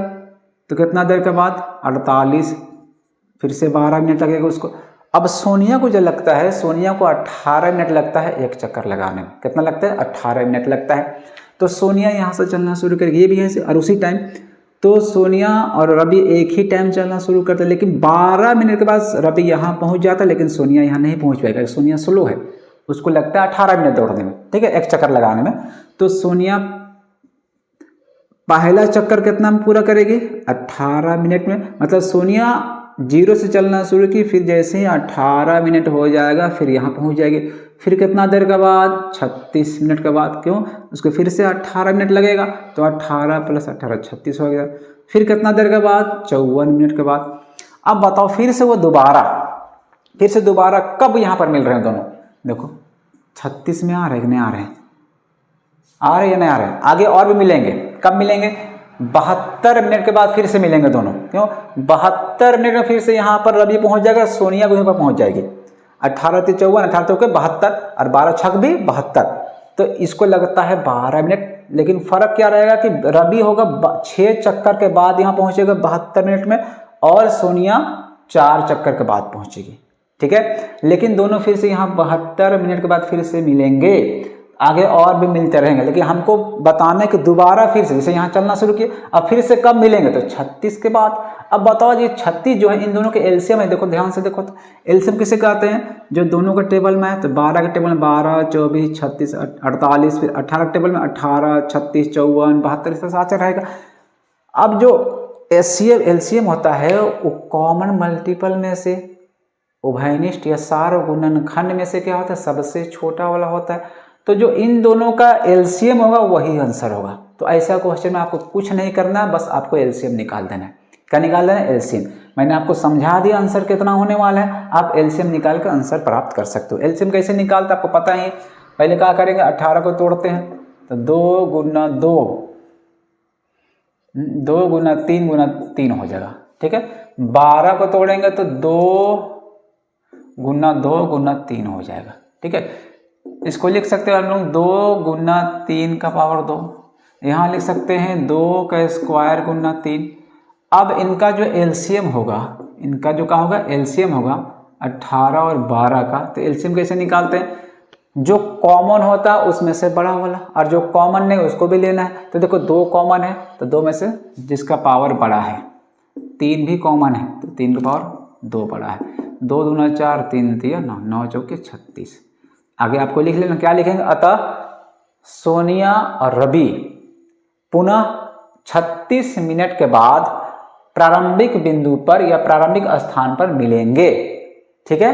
तो कितना देर के बाद, 48, फिर से 12 मिनट लगेगा उसको। अब सोनिया को जो लगता है, सोनिया को 18 मिनट लगता है एक चक्कर लगाने में, कितना लगता है, 18 मिनट लगता है। तो सोनिया यहाँ से चलना शुरू करेगी, ये भी है और उसी टाइम। तो सोनिया और रवि एक ही टाइम चलना शुरू करते हैं, लेकिन 12 मिनट के बाद रवि यहाँ पहुँच जाता है, लेकिन सोनिया यहाँ नहीं पहुँच पाएगा, सोनिया स्लो है, उसको लगता है 18 मिनट दौड़ने में, ठीक है, एक चक्कर लगाने में। तो सोनिया पहला चक्कर कितना में पूरा करेगी, 18 मिनट में, मतलब सोनिया 0 से चलना शुरू की, फिर जैसे ही 18 मिनट हो जाएगा फिर यहाँ पहुँच जाएगी। फिर कितना देर के बाद, 36 मिनट के बाद, क्यों, उसको फिर से 18 मिनट लगेगा, तो 18 + 18 36 हो गया। फिर कितना देर के बाद, 54 मिनट के बाद। अब बताओ फिर से दोबारा कब यहाँ पर मिल रहे हैं दोनों, देखो 36 में आ रहे हैं कि नहीं आ रहे हैं, आ रहे हैं या नहीं आ रहे हैं, आगे और भी मिलेंगे, कब मिलेंगे, 72 मिनट के बाद फिर से मिलेंगे दोनों। क्यों? 72 मिनट में फिर से यहाँ पर रवि पहुँच जाएगा, सोनिया वहीं पर पहुँच जाएगी। 18 × 3 = 54, 18 × 72 और 12 × 6 भी 72। तो इसको लगता है 12 मिनट, लेकिन फ़र्क क्या रहेगा कि रवि होगा 6 चक्कर के बाद यहाँ पहुँचेगा 72 मिनट में, और सोनिया 4 चक्कर के बाद पहुँचेगी। ठीक है, लेकिन दोनों फिर से यहाँ 72 मिनट के बाद फिर से मिलेंगे, आगे और भी मिलते रहेंगे, लेकिन हमको बताना है कि दोबारा फिर से, जैसे यहाँ चलना शुरू किए, अब फिर से कब मिलेंगे? तो 36 के बाद। अब बताओ जी 36 जो है इन दोनों के एलसीएम है, देखो ध्यान से देखो तो एलसीएम किसे कहते हैं? जो दोनों के टेबल में है, तो 12 के टेबल में 12, 24, 36, 48, फिर 18 के टेबल में 18, 36, 54, 72, इस तरह से आते रहेगा। अब जो एलसीएम होता है वो कॉमन मल्टीपल में से, उभयनिष्ठ या सार्वगुणनखंड में से क्या होता है? सबसे छोटा वाला होता है। तो जो इन दोनों का एलसीएम होगा वही आंसर होगा। तो ऐसा क्वेश्चन में आपको कुछ नहीं करना है, बस आपको एलसीएम निकाल देना है। क्या निकाल देना है? एलसीएम। मैंने आपको समझा दिया आंसर कितना होने वाला है, आप एलसीएम निकाल कर आंसर प्राप्त कर सकते हो। एलसीएम कैसे निकालते आपको पता ही। पहले क्या करेंगे? 18 को तोड़ते हैं, तो 2 × 2, 2 × 3 × 3 हो जाएगा। ठीक है, 12 को तोड़ेंगे तो 2 × 2 × 3 हो जाएगा। ठीक है, इसको लिख सकते हैं हम लोग 2 × 3 का पावर 2, यहाँ लिख सकते हैं 2 का स्क्वायर × 3। अब इनका जो एलसीएम होगा, इनका जो क्या होगा? एलसीएम होगा 18 और 12 का। तो एलसीएम कैसे निकालते हैं? जो कॉमन होता है उसमें से बड़ा वाला, और जो कॉमन नहीं उसको भी लेना है। तो देखो 2 कॉमन है, तो 2 में से जिसका पावर बड़ा है, 3 भी कॉमन है, तो 3 का पावर 2 बड़ा है। 2 दूना 4, 3 तिया 9, 9 चौके 36। आगे आपको लिख लेना, क्या लिखेंगे? अतः सोनिया और रवि पुनः 36 मिनट के बाद प्रारंभिक बिंदु पर या प्रारंभिक स्थान पर मिलेंगे। ठीक है,